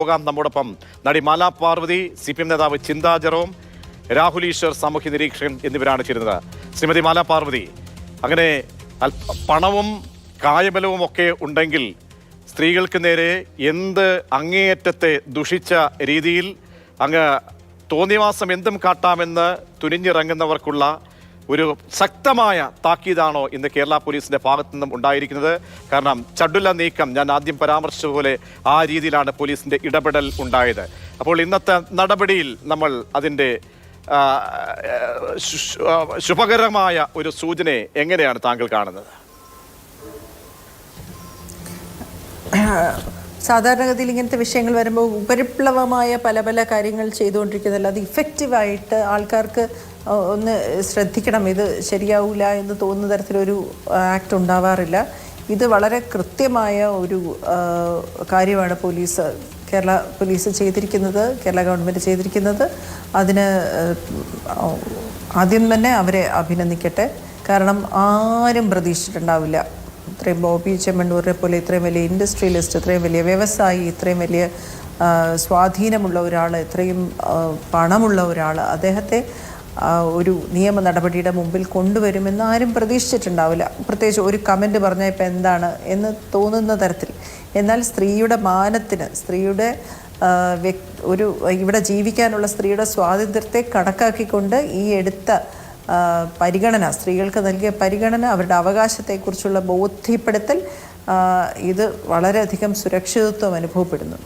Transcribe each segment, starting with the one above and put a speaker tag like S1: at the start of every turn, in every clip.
S1: പോകാം. നമ്മോടൊപ്പം നടി മാലാ പാർവതി, CPM നേതാവ് ചിന്താ ജെറോം, രാഹുൽ ഈശ്വർ സാമൂഹ്യ നിരീക്ഷകൻ എന്നിവരാണ് ചേരുന്നത്. ശ്രീമതി മാലാ പാർവതി, അങ്ങനെ പണവും കായബലവും ഒക്കെ ഉണ്ടെങ്കിൽ സ്ത്രീകൾക്ക് നേരെ എന്ത് അങ്ങേയറ്റത്തെ ദുഷിച്ച രീതിയിൽ അങ്ങ് തോന്നിവാസം എന്തും കാട്ടാമെന്ന് തുനിഞ്ഞിറങ്ങുന്നവർക്കുള്ള ഒരു ശക്തമായ താക്കീതാണോ ഇന്ന് കേരള പോലീസിന്റെ ഭാഗത്തു നിന്നും ഉണ്ടായിരിക്കുന്നത്? കാരണം ചടുല നീക്കം, ഞാൻ ആദ്യം പരാമർശിച്ചതുപോലെ ആ രീതിയിലാണ് പോലീസിന്റെ ഇടപെടൽ ഉണ്ടായത്. അപ്പോൾ ഇന്നത്തെ നടപടിയിൽ നമ്മൾ അതിൻ്റെ ശുഭകരമായ ഒരു സൂചനയെ എങ്ങനെയാണ് താങ്കൾ കാണുന്നത്?
S2: സാധാരണഗതിയിൽ ഇങ്ങനത്തെ വിഷയങ്ങൾ വരുമ്പോൾ ഉപരിപ്ലവമായ പല പല കാര്യങ്ങൾ ചെയ്തുകൊണ്ടിരിക്കുന്നതല്ല, അത് ഇഫക്റ്റീവായിട്ട് ആൾക്കാർക്ക് ഒന്ന് ശ്രദ്ധിക്കണം, ഇത് ശരിയാവില്ല എന്ന് തോന്നുന്ന തരത്തിലൊരു ആക്ട് ഉണ്ടാവാറില്ല. ഇത് വളരെ കൃത്യമായ ഒരു കാര്യമാണ് കേരള പോലീസ് ചെയ്തിരിക്കുന്നത്, കേരള ഗവൺമെൻറ് ചെയ്തിരിക്കുന്നത്. അതിന് ആദ്യം തന്നെ അവരെ അഭിനന്ദിക്കട്ടെ. കാരണം ആരും പ്രതീക്ഷിച്ചിട്ടുണ്ടാവില്ല ഇത്രയും ബോബി ചെമ്മണ്ണൂരിനെ പോലെ ഇത്രയും വലിയ ഇൻഡസ്ട്രിയലിസ്റ്റ്, ഇത്രയും വലിയ വ്യവസായി, ഇത്രയും വലിയ സ്വാധീനമുള്ള ഒരാൾ, ഇത്രയും പണമുള്ള ഒരാൾ, അദ്ദേഹത്തെ ഒരു നിയമ നടപടിയുടെ മുമ്പിൽ കൊണ്ടുവരുമെന്ന് ആരും പ്രതീക്ഷിച്ചിട്ടുണ്ടാവില്ല. പ്രത്യേകിച്ച് ഒരു കമൻറ്റ് പറഞ്ഞാൽ ഇപ്പം എന്താണ് എന്ന് തോന്നുന്ന തരത്തിൽ. എന്നാൽ സ്ത്രീയുടെ മാനത്തിന്, സ്ത്രീയുടെ ഇവിടെ ജീവിക്കാനുള്ള സ്ത്രീയുടെ സ്വാതന്ത്ര്യത്തെ കണക്കാക്കിക്കൊണ്ട് ഈ എടുത്ത പരിഗണന, സ്ത്രീകൾക്ക് നൽകിയ പരിഗണന, അവരുടെ അവകാശത്തെക്കുറിച്ചുള്ള ബോധ്യപ്പെടുത്തൽ, ഇത് വളരെയധികം സുരക്ഷിതത്വം അനുഭവപ്പെടുന്നു.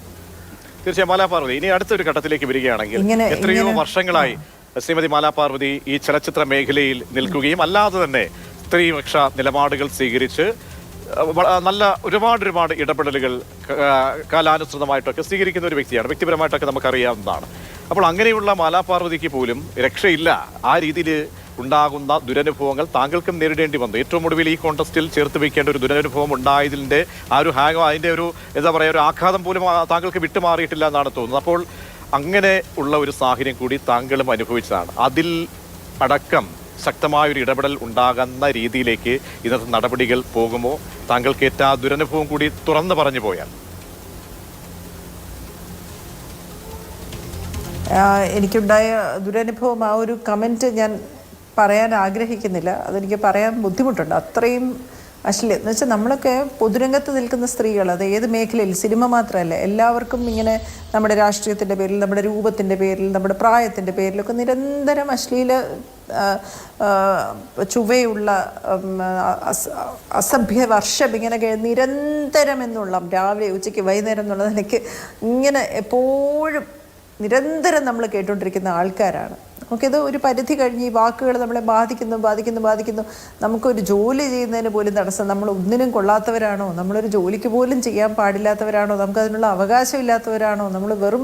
S1: തീർച്ചയായും മാലാ പാർവതി, ഇനി അടുത്തൊരു ഘട്ടത്തിലേക്ക് വരികയാണെങ്കിൽ എത്രയോ വർഷങ്ങളായി ശ്രീമതി മാലാ പാർവതി ഈ ചലച്ചിത്ര മേഖലയിൽ നിൽക്കുകയും അല്ലാതെ തന്നെ സ്ത്രീപക്ഷ നിലപാടുകൾ സ്വീകരിച്ച് നല്ല ഒരുപാട് ഇടപെടലുകൾ കാലാനുസൃതമായിട്ടൊക്കെ സ്വീകരിക്കുന്ന ഒരു വ്യക്തിയാണ്. വ്യക്തിപരമായിട്ടൊക്കെ നമുക്കറിയാവുന്നതാണ്. അപ്പോൾ അങ്ങനെയുള്ള മാലാ പാർവതിക്ക് പോലും രക്ഷയില്ല. ആ രീതിയിൽ ഉണ്ടാകുന്ന ദുരനുഭവങ്ങൾ താങ്കൾക്കും നേരിടേണ്ടി വന്നു. ഏറ്റവും ഒടുവിൽ ഈ കോൺടെസ്റ്റിൽ ചേർത്ത് വയ്ക്കേണ്ട ഒരു ദുരനുഭവം ഉണ്ടായതിൻ്റെ ആ ഒരു അതിൻ്റെ ഒരു എന്താ പറയുക, ഒരു ആഘാതം പോലും താങ്കൾക്ക് വിട്ടുമാറിയിട്ടില്ല എന്നാണ് തോന്നുന്നത്. അപ്പോൾ അങ്ങനെ ഉള്ള ഒരു സാഹചര്യം കൂടി താങ്കളും അനുഭവിച്ചതാണ്. അതിൽ അടക്കം ശക്തമായൊരു ഇടപെടൽ ഉണ്ടാകുന്ന രീതിയിലേക്ക് ഇന്നത്തെ നടപടികൾ പോകുമോ? താങ്കൾക്കേറ്റ ആ ദുരനുഭവം കൂടി തുറന്നു പറഞ്ഞു പോയാൽ.
S2: എനിക്കുണ്ടായ ദുരനുഭവം, ആ ഒരു കമൻറ്റ് ഞാൻ പറയാൻ ആഗ്രഹിക്കുന്നില്ല. അതെനിക്ക് പറയാൻ ബുദ്ധിമുട്ടുണ്ട്. അത്രയും അശ്ലീലം എന്ന് വെച്ചാൽ, നമ്മളൊക്കെ പൊതുരംഗത്ത് നിൽക്കുന്ന സ്ത്രീകൾ, അത് ഏത് മേഖലയിൽ, സിനിമ മാത്രമല്ല, എല്ലാവർക്കും ഇങ്ങനെ നമ്മുടെ രാഷ്ട്രീയത്തിൻ്റെ പേരിൽ, നമ്മുടെ രൂപത്തിൻ്റെ പേരിൽ, നമ്മുടെ പ്രായത്തിൻ്റെ പേരിലൊക്കെ നിരന്തരം അശ്ലീല ചുവയുള്ള അസഭ്യ വർഷം ഇങ്ങനെ നിരന്തരം എന്നുള്ള, രാവിലെ ഉച്ചയ്ക്ക് വൈകുന്നേരം എന്നുള്ള നിലയ്ക്ക് ഇങ്ങനെ എപ്പോഴും നിരന്തരം നമ്മൾ കേട്ടുകൊണ്ടിരിക്കുന്ന ആൾക്കാരാണ്. നമുക്കിത് ഒരു പരിധി കഴിഞ്ഞ് ഈ വാക്കുകൾ നമ്മളെ ബാധിക്കുന്നു. നമുക്കൊരു ജോലി ചെയ്യുന്നതിന് പോലും തടസ്സം. നമ്മൾ ഒന്നിനും കൊള്ളാത്തവരാണോ? നമ്മളൊരു ജോലിക്ക് പോലും ചെയ്യാൻ പാടില്ലാത്തവരാണോ? നമുക്കതിനുള്ള അവകാശമില്ലാത്തവരാണോ? നമ്മൾ വെറും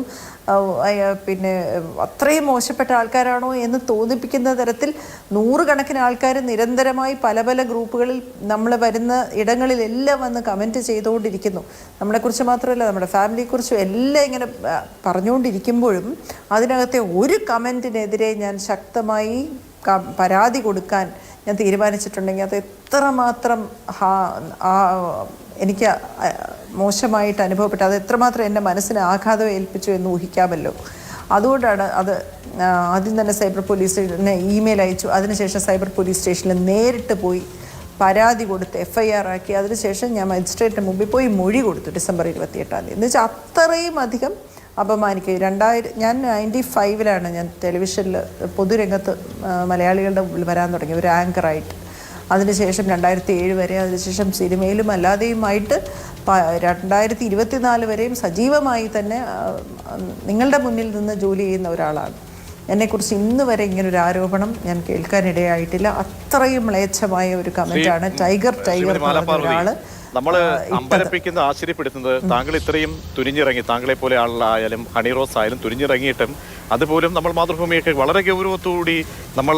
S2: അത്രയും മോശപ്പെട്ട ആൾക്കാരാണോ എന്ന് തോന്നിപ്പിക്കുന്ന തരത്തിൽ നൂറുകണക്കിന് ആൾക്കാർ നിരന്തരമായി പല പല ഗ്രൂപ്പുകളിൽ നമ്മൾ വരുന്ന ഇടങ്ങളിലെല്ലാം വന്ന് കമൻറ്റ് ചെയ്തുകൊണ്ടിരിക്കുന്നു. നമ്മളെക്കുറിച്ച് മാത്രമല്ല, നമ്മുടെ ഫാമിലിയെക്കുറിച്ചും എല്ലാം ഇങ്ങനെ പറഞ്ഞുകൊണ്ടിരിക്കുമ്പോഴും അതിനകത്തെ ഒരു കമൻറ്റിനെതിരെ ഞാൻ ശക്തമായി പരാതി കൊടുക്കാൻ ഞാൻ തീരുമാനിച്ചിട്ടുണ്ടെങ്കിൽ അത് എത്രമാത്രം എനിക്ക് മോശമായിട്ട് അനുഭവപ്പെട്ടു, അത് എത്രമാത്രം എൻ്റെ മനസ്സിന് ആഘാതം ഏൽപ്പിച്ചു എന്ന് ഊഹിക്കാമല്ലോ. അതുകൊണ്ടാണ് അത് ആദ്യം തന്നെ സൈബർ പോലീസിന് ഇമെയിൽ അയച്ചു. അതിനുശേഷം സൈബർ പോലീസ് സ്റ്റേഷനിൽ നേരിട്ട് പോയി പരാതി കൊടുത്ത് FIR ആക്കി. അതിനുശേഷം ഞാൻ മജിസ്ട്രേറ്റിന് മുമ്പിൽ പോയി മൊഴി കൊടുത്തു ഡിസംബർ 28-ാം തീയതി. എന്ന് വെച്ചാൽ അത്രയും അധികം അപമാനിക്കുക. ഞാൻ 95-ലാണ് ഞാൻ ടെലിവിഷനിൽ പൊതുരംഗത്ത് മലയാളികളുടെ മുമ്പിൽ വരാൻ തുടങ്ങി ഒരു ആങ്കറായിട്ട്. അതിനുശേഷം 2007 വരെ, അതിനുശേഷം സിനിമയിലും അല്ലാതെയുമായിട്ട് 2024 വരെയും സജീവമായി തന്നെ നിങ്ങളുടെ മുന്നിൽ നിന്ന് ജോലി ചെയ്യുന്ന ഒരാളാണ്. എന്നെക്കുറിച്ച് ഇന്ന് വരെ ഇങ്ങനൊരു ആരോപണം ഞാൻ കേൾക്കാനിടയായിട്ടില്ല. അത്രയും മ്ലേച്ഛമായ ഒരു കമന്റാണ് ടൈഗർ ഒരാള്
S1: നമ്മൾ അമ്പരപ്പിക്കുന്ന, ആശ്ചര്യപ്പെടുത്തുന്നത്, താങ്കൾ ഇത്രയും തുനിഞ്ഞിറങ്ങി, താങ്കളെ പോലെ ആളായാലും ഹണി റോസ് ആയാലും തുനിഞ്ഞിറങ്ങിയിട്ടും അതുപോലും നമ്മൾ മാതൃഭൂമിയൊക്കെ വളരെ ഗൗരവത്തോടുകൂടി നമ്മൾ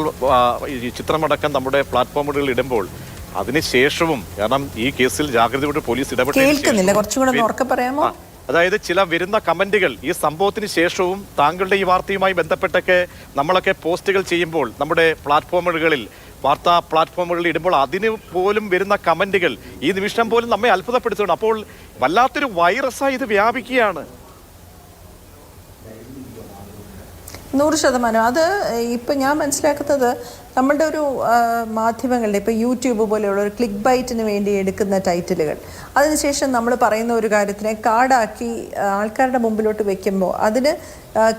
S1: ഈ ചിത്രമടക്കം നമ്മുടെ പ്ലാറ്റ്ഫോമുകളിൽ ഇടുമ്പോൾ അതിനുശേഷവും, കാരണം ഈ കേസിൽ ജാഗ്രതയോടെ പോലീസ്
S2: ഇടപെട്ടില്ല.
S1: അതായത് ചില വരുന്ന കമന്റുകൾ ഈ സംഭവത്തിന് ശേഷവും താങ്കളുടെ ഈ വാർത്തയുമായി ബന്ധപ്പെട്ടൊക്കെ നമ്മളൊക്കെ പോസ്റ്റുകൾ ചെയ്യുമ്പോൾ നമ്മുടെ പ്ലാറ്റ്ഫോമുകളിൽ, വാർത്താ പ്ലാറ്റ്ഫോമുകളിൽ ഇടുമ്പോൾ അതിന് പോലും വരുന്ന കമന്റുകൾ ഈ നിമിഷം പോലും നമ്മെ അത്ഭുതപ്പെടുത്തുകയാണ്. അപ്പോൾ വല്ലാത്തൊരു വൈറസായി ഇത് വ്യാപിക്കുകയാണ്.
S2: 100%. അത് ഇപ്പം ഞാൻ മനസ്സിലാക്കുന്നത് നമ്മളുടെ ഒരു മാധ്യമങ്ങളുടെ ഇപ്പോൾ യൂട്യൂബ് പോലെയുള്ള ഒരു ക്ലിക്ക് ബൈറ്റിന് വേണ്ടി എടുക്കുന്ന ടൈറ്റിലുകൾ, അതിനുശേഷം നമ്മൾ പറയുന്ന ഒരു കാര്യത്തിനെ കാർഡാക്കി ആൾക്കാരുടെ മുമ്പിലോട്ട് വെക്കുമ്പോൾ അതിന്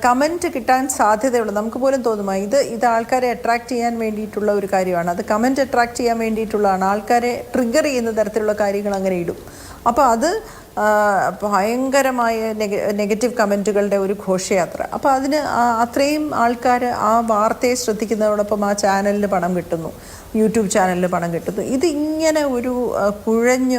S2: കമൻറ്റ് കിട്ടാൻ സാധ്യതയുള്ളൂ. നമുക്ക് പോലും തോന്നുമോ ഇത് ആൾക്കാരെ അട്രാക്റ്റ് ചെയ്യാൻ വേണ്ടിയിട്ടുള്ള ഒരു കാര്യമാണ്, അത് കമൻറ്റ് അട്രാക്റ്റ് ചെയ്യാൻ വേണ്ടിയിട്ടുള്ളതാണ്, ആൾക്കാരെ ട്രിഗർ ചെയ്യുന്ന തരത്തിലുള്ള കാര്യങ്ങൾ അങ്ങനെ ഇടും. അപ്പോൾ അത് ഭയങ്കരമായ നെഗറ്റീവ് കമൻറ്റുകളുടെ ഒരു ഘോഷയാത്ര. അപ്പോൾ അതിന് അത്രയും ആൾക്കാർ ആ വാർത്തയെ ശ്രദ്ധിക്കുന്നതോടൊപ്പം ആ ചാനലിന് പണം കിട്ടുന്നു, യൂട്യൂബ് ചാനലിന് പണം കിട്ടുന്നു. ഇതിങ്ങനെ ഒരു കുഴഞ്ഞ്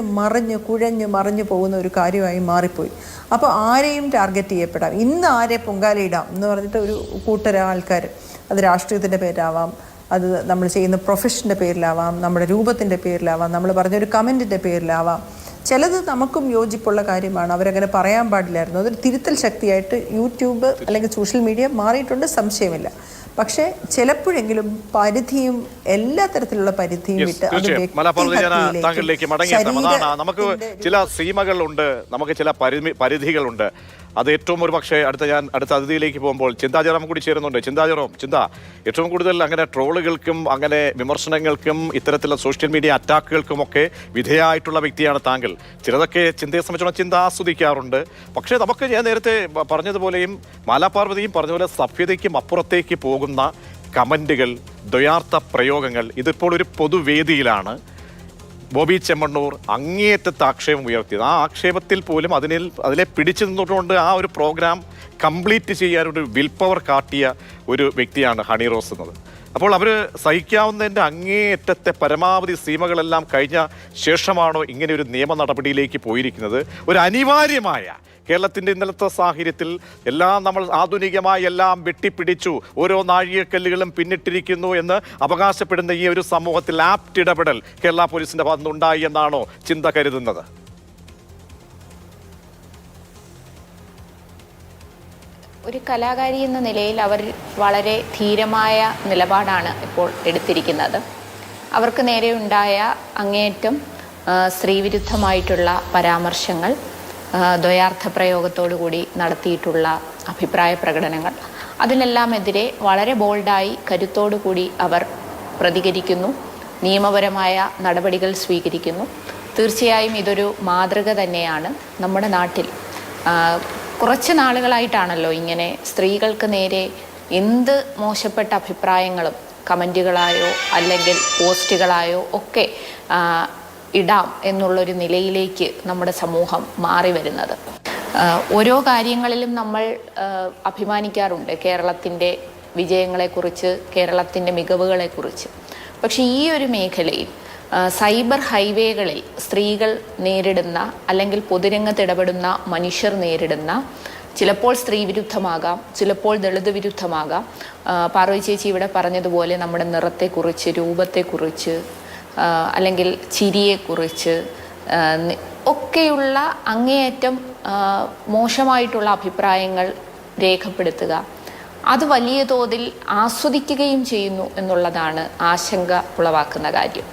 S2: മറിഞ്ഞു പോകുന്ന ഒരു കാര്യമായി മാറിപ്പോയി. അപ്പോൾ ആരെയും ടാർഗറ്റ് ചെയ്യപ്പെടാം, ഇന്ന് ആരെ പൊങ്കാലയിടാം എന്ന് പറഞ്ഞിട്ട് ഒരു കൂട്ടര ആൾക്കാർ, അത് രാഷ്ട്രീയത്തിൻ്റെ പേരാവാം, അത് നമ്മൾ ചെയ്യുന്ന പ്രൊഫഷൻ്റെ പേരിലാവാം, നമ്മുടെ രൂപത്തിൻ്റെ പേരിലാവാം, നമ്മൾ പറഞ്ഞൊരു കമൻറ്റിൻ്റെ പേരിലാവാം. ചിലത് നമുക്കും യോജിപ്പുള്ള കാര്യമാണ്, അവരങ്ങനെ പറയാൻ പാടില്ലായിരുന്നു. അതൊരു തിരുത്തൽ ശക്തിയായിട്ട് യൂട്യൂബ് അല്ലെങ്കിൽ സോഷ്യൽ മീഡിയ മാറിയിട്ടുണ്ട്, സംശയമില്ല. പക്ഷേ ചിലപ്പോഴെങ്കിലും പരിധിയും എല്ലാ തരത്തിലുള്ള പരിധിയും വിട്ട്
S1: താങ്കളിലേക്ക് മടങ്ങിയെത്താം. അതാണ് നമുക്ക് ചില സീമകളുണ്ട്, നമുക്ക് ചില പരിധികളുണ്ട്. അത് ഏറ്റവും ഒരു പക്ഷേ അടുത്ത അതിഥിയിലേക്ക് പോകുമ്പോൾ ചിന്താചരം കൂടി ചേരുന്നുണ്ട്. ചിന്ത ഏറ്റവും കൂടുതൽ അങ്ങനെ ട്രോളുകൾക്കും അങ്ങനെ വിമർശനങ്ങൾക്കും ഇത്തരത്തിലുള്ള സോഷ്യൽ മീഡിയ അറ്റാക്കുകൾക്കും ഒക്കെ വിധേയമായിട്ടുള്ള വ്യക്തിയാണ് താങ്കൾ. ചിലതൊക്കെ ചിന്തയെ സംബന്ധിച്ചോളം ചിന്ത ആസ്വദിക്കാറുണ്ട്. പക്ഷേ നമുക്ക് ഞാൻ നേരത്തെ പറഞ്ഞതുപോലെയും മാലാപാർവതിയും പറഞ്ഞതുപോലെ സഭ്യതയ്ക്കും അപ്പുറത്തേക്ക് പോകുന്ന കമന്റുകൾ, ദ്വയാർത്ഥ പ്രയോഗങ്ങൾ, ഇതിപ്പോൾ ഒരു പൊതുവേദിയിലാണ്. ബോബി ചെമ്മണ്ണൂർ അങ്ങേയറ്റത്തെ ആക്ഷേപം ഉയർത്തിയത്. ആ ആക്ഷേപത്തിൽ പോലും അതിലെ പിടിച്ചു നിന്നുകൊണ്ട് ആ ഒരു പ്രോഗ്രാം കംപ്ലീറ്റ് ചെയ്യാനൊരു വിൽ പവർ കാട്ടിയ ഒരു വ്യക്തിയാണ് ഹണി റോസ് എന്നത്. അപ്പോൾ അവർ സഹിക്കാവുന്നതിൻ്റെ അങ്ങേയറ്റത്തെ പരമാവധി സീമകളെല്ലാം കഴിഞ്ഞ ശേഷമാണോ ഇങ്ങനെ ഒരു നിയമ നടപടിയിലേക്ക് പോയിരിക്കുന്നത്? ഒരു അനിവാര്യമായ കേരളത്തിൻ്റെ ഇന്നലത്തെ സാഹചര്യത്തിൽ നമ്മൾ ആധുനികമായി എല്ലാം വെട്ടിപ്പിടിച്ചു, ഓരോ നാഴികക്കല്ലുകളും പിന്നിട്ടിരിക്കുന്നു എന്ന് അവകാശപ്പെടുന്ന ഈ ഒരു സമൂഹത്തിൽ ആപ്റ്റ് ഇടപെടൽ കേരള പോലീസിന്റെ ഭാഗത്ത് ഉണ്ടായി എന്നാണോ ചിന്ത കരുതുന്നത്?
S3: ഒരു കലാകാരി എന്ന നിലയിൽ അവർ വളരെ ധീരമായ നിലപാടാണ് ഇപ്പോൾ എടുത്തിരിക്കുന്നത്. അവർക്ക് നേരെ ഉണ്ടായ അങ്ങേയറ്റം സ്ത്രീവിരുദ്ധമായിട്ടുള്ള പരാമർശങ്ങൾ, ദ്വയാർത്ഥ പ്രയോഗത്തോടു കൂടി നടത്തിയിട്ടുള്ള അഭിപ്രായ പ്രകടനങ്ങൾ, അതിനെല്ലാമെതിരെ വളരെ ബോൾഡായി കരുത്തോടു കൂടി അവർ പ്രതികരിക്കുന്നു, നിയമപരമായ നടപടികൾ സ്വീകരിക്കുന്നു. തീർച്ചയായും ഇതൊരു മാതൃക തന്നെയാണ്. നമ്മുടെ നാട്ടിൽ കുറച്ച് നാളുകളായിട്ടാണല്ലോ ഇങ്ങനെ സ്ത്രീകൾക്ക് നേരെ എന്ത് മോശപ്പെട്ട അഭിപ്രായങ്ങളും കമൻറ്റുകളായോ അല്ലെങ്കിൽ പോസ്റ്റുകളായോ ഒക്കെ ഇടാം എന്നുള്ളൊരു നിലയിലേക്ക് നമ്മുടെ സമൂഹം മാറി വരുന്നത്. ഓരോ കാര്യങ്ങളിലും നമ്മൾ അഭിമാനിക്കാറുണ്ട് കേരളത്തിൻ്റെ വിജയങ്ങളെക്കുറിച്ച്, കേരളത്തിൻ്റെ മികവുകളെക്കുറിച്ച്. പക്ഷേ ഈ ഒരു മേഖലയിൽ സൈബർ ഹൈവേകളിൽ സ്ത്രീകൾ നേരിടുന്ന അല്ലെങ്കിൽ പൊതുരംഗത്ത് ഇടപെടുന്ന മനുഷ്യർ നേരിടുന്ന, ചിലപ്പോൾ സ്ത്രീവിരുദ്ധമാകാം, ചിലപ്പോൾ ദളിത് വിരുദ്ധമാകാം. പാർവതി ചേച്ചി ഇവിടെ പറഞ്ഞതുപോലെ നമ്മുടെ നിറത്തെക്കുറിച്ച്, രൂപത്തെക്കുറിച്ച്, അല്ലെങ്കിൽ ചിരിയെക്കുറിച്ച് ഒക്കെയുള്ള അങ്ങേയറ്റം മോശമായിട്ടുള്ള അഭിപ്രായങ്ങൾ രേഖപ്പെടുത്തുക, അത് വലിയ തോതിൽ ആസ്വദിക്കുകയും ചെയ്യുന്നു എന്നുള്ളതാണ് ആശങ്ക ഉളവാക്കുന്ന കാര്യം.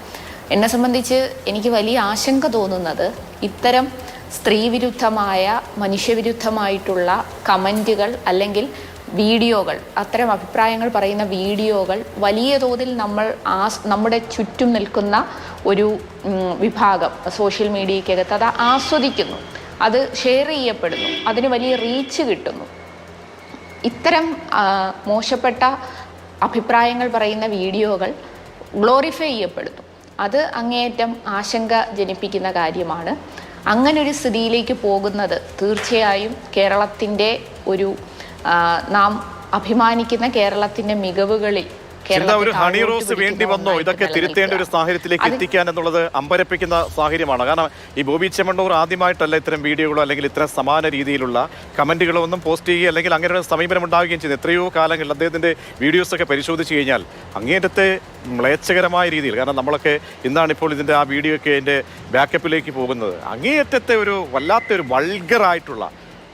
S3: എന്നെ സംബന്ധിച്ച് എനിക്ക് വലിയ ആശങ്ക തോന്നുന്നത് ഇത്തരം സ്ത്രീവിരുദ്ധമായ, മനുഷ്യവിരുദ്ധമായിട്ടുള്ള കമൻറ്റുകൾ അല്ലെങ്കിൽ വീഡിയോകൾ, അത്തരം അഭിപ്രായങ്ങൾ പറയുന്ന വീഡിയോകൾ വലിയ തോതിൽ നമ്മുടെ ചുറ്റും നിൽക്കുന്ന ഒരു വിഭാഗം സോഷ്യൽ മീഡിയയ്ക്കകത്ത് അത് ആസ്വദിക്കുന്നു, അത് ഷെയർ ചെയ്യപ്പെടുന്നു, അതിന് വലിയ റീച്ച് കിട്ടുന്നു. ഇത്തരം മോശപ്പെട്ട അഭിപ്രായങ്ങൾ പറയുന്ന വീഡിയോകൾ ഗ്ലോറിഫൈ ചെയ്യപ്പെടുന്നു. അത് അങ്ങേയറ്റം ആശങ്ക ജനിപ്പിക്കുന്ന കാര്യമാണ്. അങ്ങനൊരു സ്ഥിതിയിലേക്ക് പോകുന്നത് തീർച്ചയായും കേരളത്തിൻ്റെ നാം അഭിമാനിക്കുന്ന കേരളത്തിൻ്റെ മികവുകളിൽ
S1: ഒരു ഹണി റോസ് വേണ്ടി വന്നോ ഇതൊക്കെ തിരുത്തേണ്ട ഒരു സാഹചര്യത്തിലേക്ക് എത്തിക്കാൻ എന്നുള്ളത് അമ്പരപ്പിക്കുന്ന സാഹചര്യമാണ്. കാരണം ഈ ബോബി ചെമ്മണ്ണൂർ ആദ്യമായിട്ടല്ല ഇത്തരം വീഡിയോകളോ അല്ലെങ്കിൽ ഇത്തരം സമാന രീതിയിലുള്ള കമന്റുകളോ ഒന്നും പോസ്റ്റ് ചെയ്യുകയും അല്ലെങ്കിൽ അങ്ങനെ ഒരു സമീപനം ഉണ്ടാവുകയും ചെയ്യുന്നത്. എത്രയോ കാലങ്ങളിൽ അദ്ദേഹത്തിന്റെ വീഡിയോസൊക്കെ പരിശോധിച്ച് കഴിഞ്ഞാൽ അങ്ങേയറ്റത്തെ മ്ലേച്ഛകരമായ രീതിയിൽ, കാരണം നമ്മളൊക്കെ ഇന്നാണിപ്പോൾ ഇതിന്റെ ആ വീഡിയോ ഒക്കെ അതിന്റെ ബാക്കപ്പിലേക്ക് പോകുന്നത്, അങ്ങേയറ്റത്തെ ഒരു വല്ലാത്തൊരു വൾഗറായിട്ടുള്ള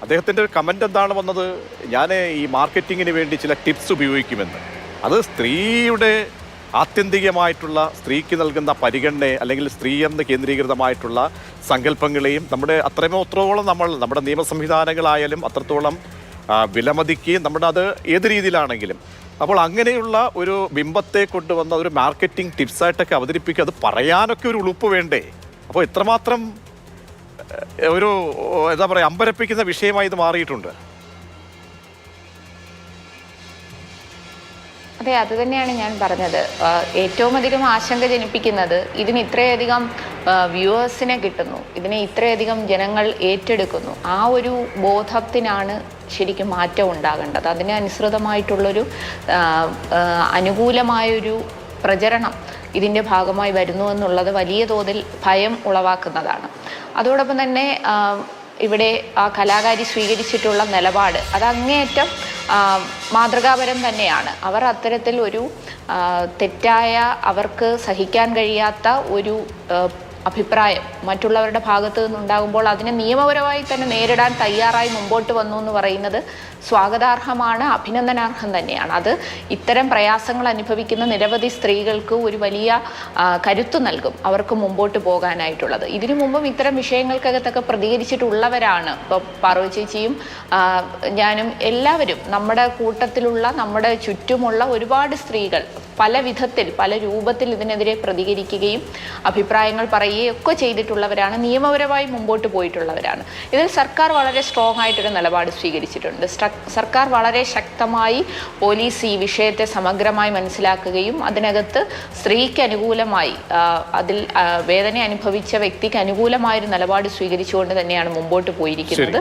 S1: അദ്ദേഹത്തിന്റെ ഒരു കമന്റ് എന്താണ് വന്നത്, ഞാൻ ഈ മാർക്കറ്റിങ്ങിന് വേണ്ടി ചില ടിപ്സ് ഉപയോഗിക്കുമെന്ന്. അത് സ്ത്രീയുടെ ആത്യന്തികമായിട്ടുള്ള സ്ത്രീക്ക് നൽകുന്ന പരിഗണനയെ അല്ലെങ്കിൽ സ്ത്രീ എന്ന് കേന്ദ്രീകൃതമായിട്ടുള്ള സങ്കല്പങ്ങളെയും നമ്മുടെ അത്രയോളം നമ്മുടെ നിയമ സംവിധാനങ്ങളായാലും അത്രത്തോളം വിലമതിക്കുകയും നമ്മുടെ അത് ഏത് രീതിയിലാണെങ്കിലും. അപ്പോൾ അങ്ങനെയുള്ള ഒരു ബിംബത്തെ കൊണ്ടുവന്ന ഒരു മാർക്കറ്റിംഗ് ടിപ്സായിട്ടൊക്കെ അവതരിപ്പിക്കുക, അത് പറയാനൊക്കെ ഒരു ഉളുപ്പ് വേണ്ടേ? അപ്പോൾ ഇത്രമാത്രം ഒരു എന്താ പറയുക അമ്പരപ്പിക്കുന്ന വിഷയമായി ഇത് മാറിയിട്ടുണ്ട്.
S3: അതെ, അത് തന്നെയാണ് ഞാൻ പറഞ്ഞത്. ഏറ്റവും അധികം ആശങ്ക ജനിപ്പിക്കുന്നത് ഇതിന് ഇത്രയധികം വ്യൂവേഴ്സിനെ കിട്ടുന്നു, ഇതിനെ ഇത്രയധികം ജനങ്ങൾ ഏറ്റെടുക്കുന്നു. ആ ഒരു ബോധത്തിനാണ് ശരിക്കും മാറ്റം ഉണ്ടാകേണ്ടത്. അതിന് അനുസൃതമായിട്ടുള്ളൊരു അനുകൂലമായൊരു പ്രചരണം ഇതിൻ്റെ ഭാഗമായി വരുന്നു എന്നുള്ളത് വലിയ തോതിൽ ഭയം ഉളവാക്കുന്നതാണ്. അതോടൊപ്പം തന്നെ ഇവിടെ ആ കലാകാരി സ്വീകരിച്ചിട്ടുള്ള നിലപാട് അത് അങ്ങേയറ്റം മാതൃകാപരം തന്നെയാണ്. അവർ അത്തരത്തിൽ ഒരു തെറ്റായ, അവർക്ക് സഹിക്കാൻ കഴിയാത്ത ഒരു അഭിപ്രായം മറ്റുള്ളവരുടെ ഭാഗത്തു നിന്നുണ്ടാകുമ്പോൾ അതിനെ നിയമപരമായി തന്നെ നേരിടാൻ തയ്യാറായി മുമ്പോട്ട് വന്നു എന്ന് പറയുന്നത് സ്വാഗതാർഹമാണ്, അഭിനന്ദനാർഹം തന്നെയാണ്. അത് ഇത്തരം പ്രയാസങ്ങൾ അനുഭവിക്കുന്ന നിരവധി സ്ത്രീകൾക്ക് ഒരു വലിയ കരുത്തു നൽകും അവർക്ക് മുമ്പോട്ട് പോകാനായിട്ടുള്ളത്. ഇതിനു മുമ്പും ഇത്തരം വിഷയങ്ങൾക്കകത്തൊക്കെ പ്രതികരിച്ചിട്ടുള്ളവരാണ്. ഇപ്പോൾ പാർവതി ചേച്ചിയും ഞാനും എല്ലാവരും, നമ്മുടെ കൂട്ടത്തിലുള്ള നമ്മുടെ ചുറ്റുമുള്ള ഒരുപാട് സ്ത്രീകൾ പല വിധത്തിൽ പല രൂപത്തിൽ ഇതിനെതിരെ പ്രതികരിക്കുകയും അഭിപ്രായങ്ങൾ പറയുകയും ഒക്കെ ചെയ്തിട്ടുള്ളവരാണ്, നിയമപരമായി മുമ്പോട്ട് പോയിട്ടുള്ളവരാണ്. ഇതിൽ സർക്കാർ വളരെ സ്ട്രോങ് ആയിട്ടൊരു നിലപാട് സ്വീകരിച്ചിട്ടുണ്ട്. സർക്കാർ വളരെ ശക്തമായി പോലീസ് ഈ വിഷയത്തെ സമഗ്രമായി മനസ്സിലാക്കുകയും അതിനകത്ത് സ്ത്രീക്ക് അനുകൂലമായി, അതിൽ വേദന അനുഭവിച്ച വ്യക്തിക്ക് അനുകൂലമായൊരു നിലപാട് സ്വീകരിച്ചുകൊണ്ട് തന്നെയാണ് മുമ്പോട്ട് പോയിരിക്കുന്നത്.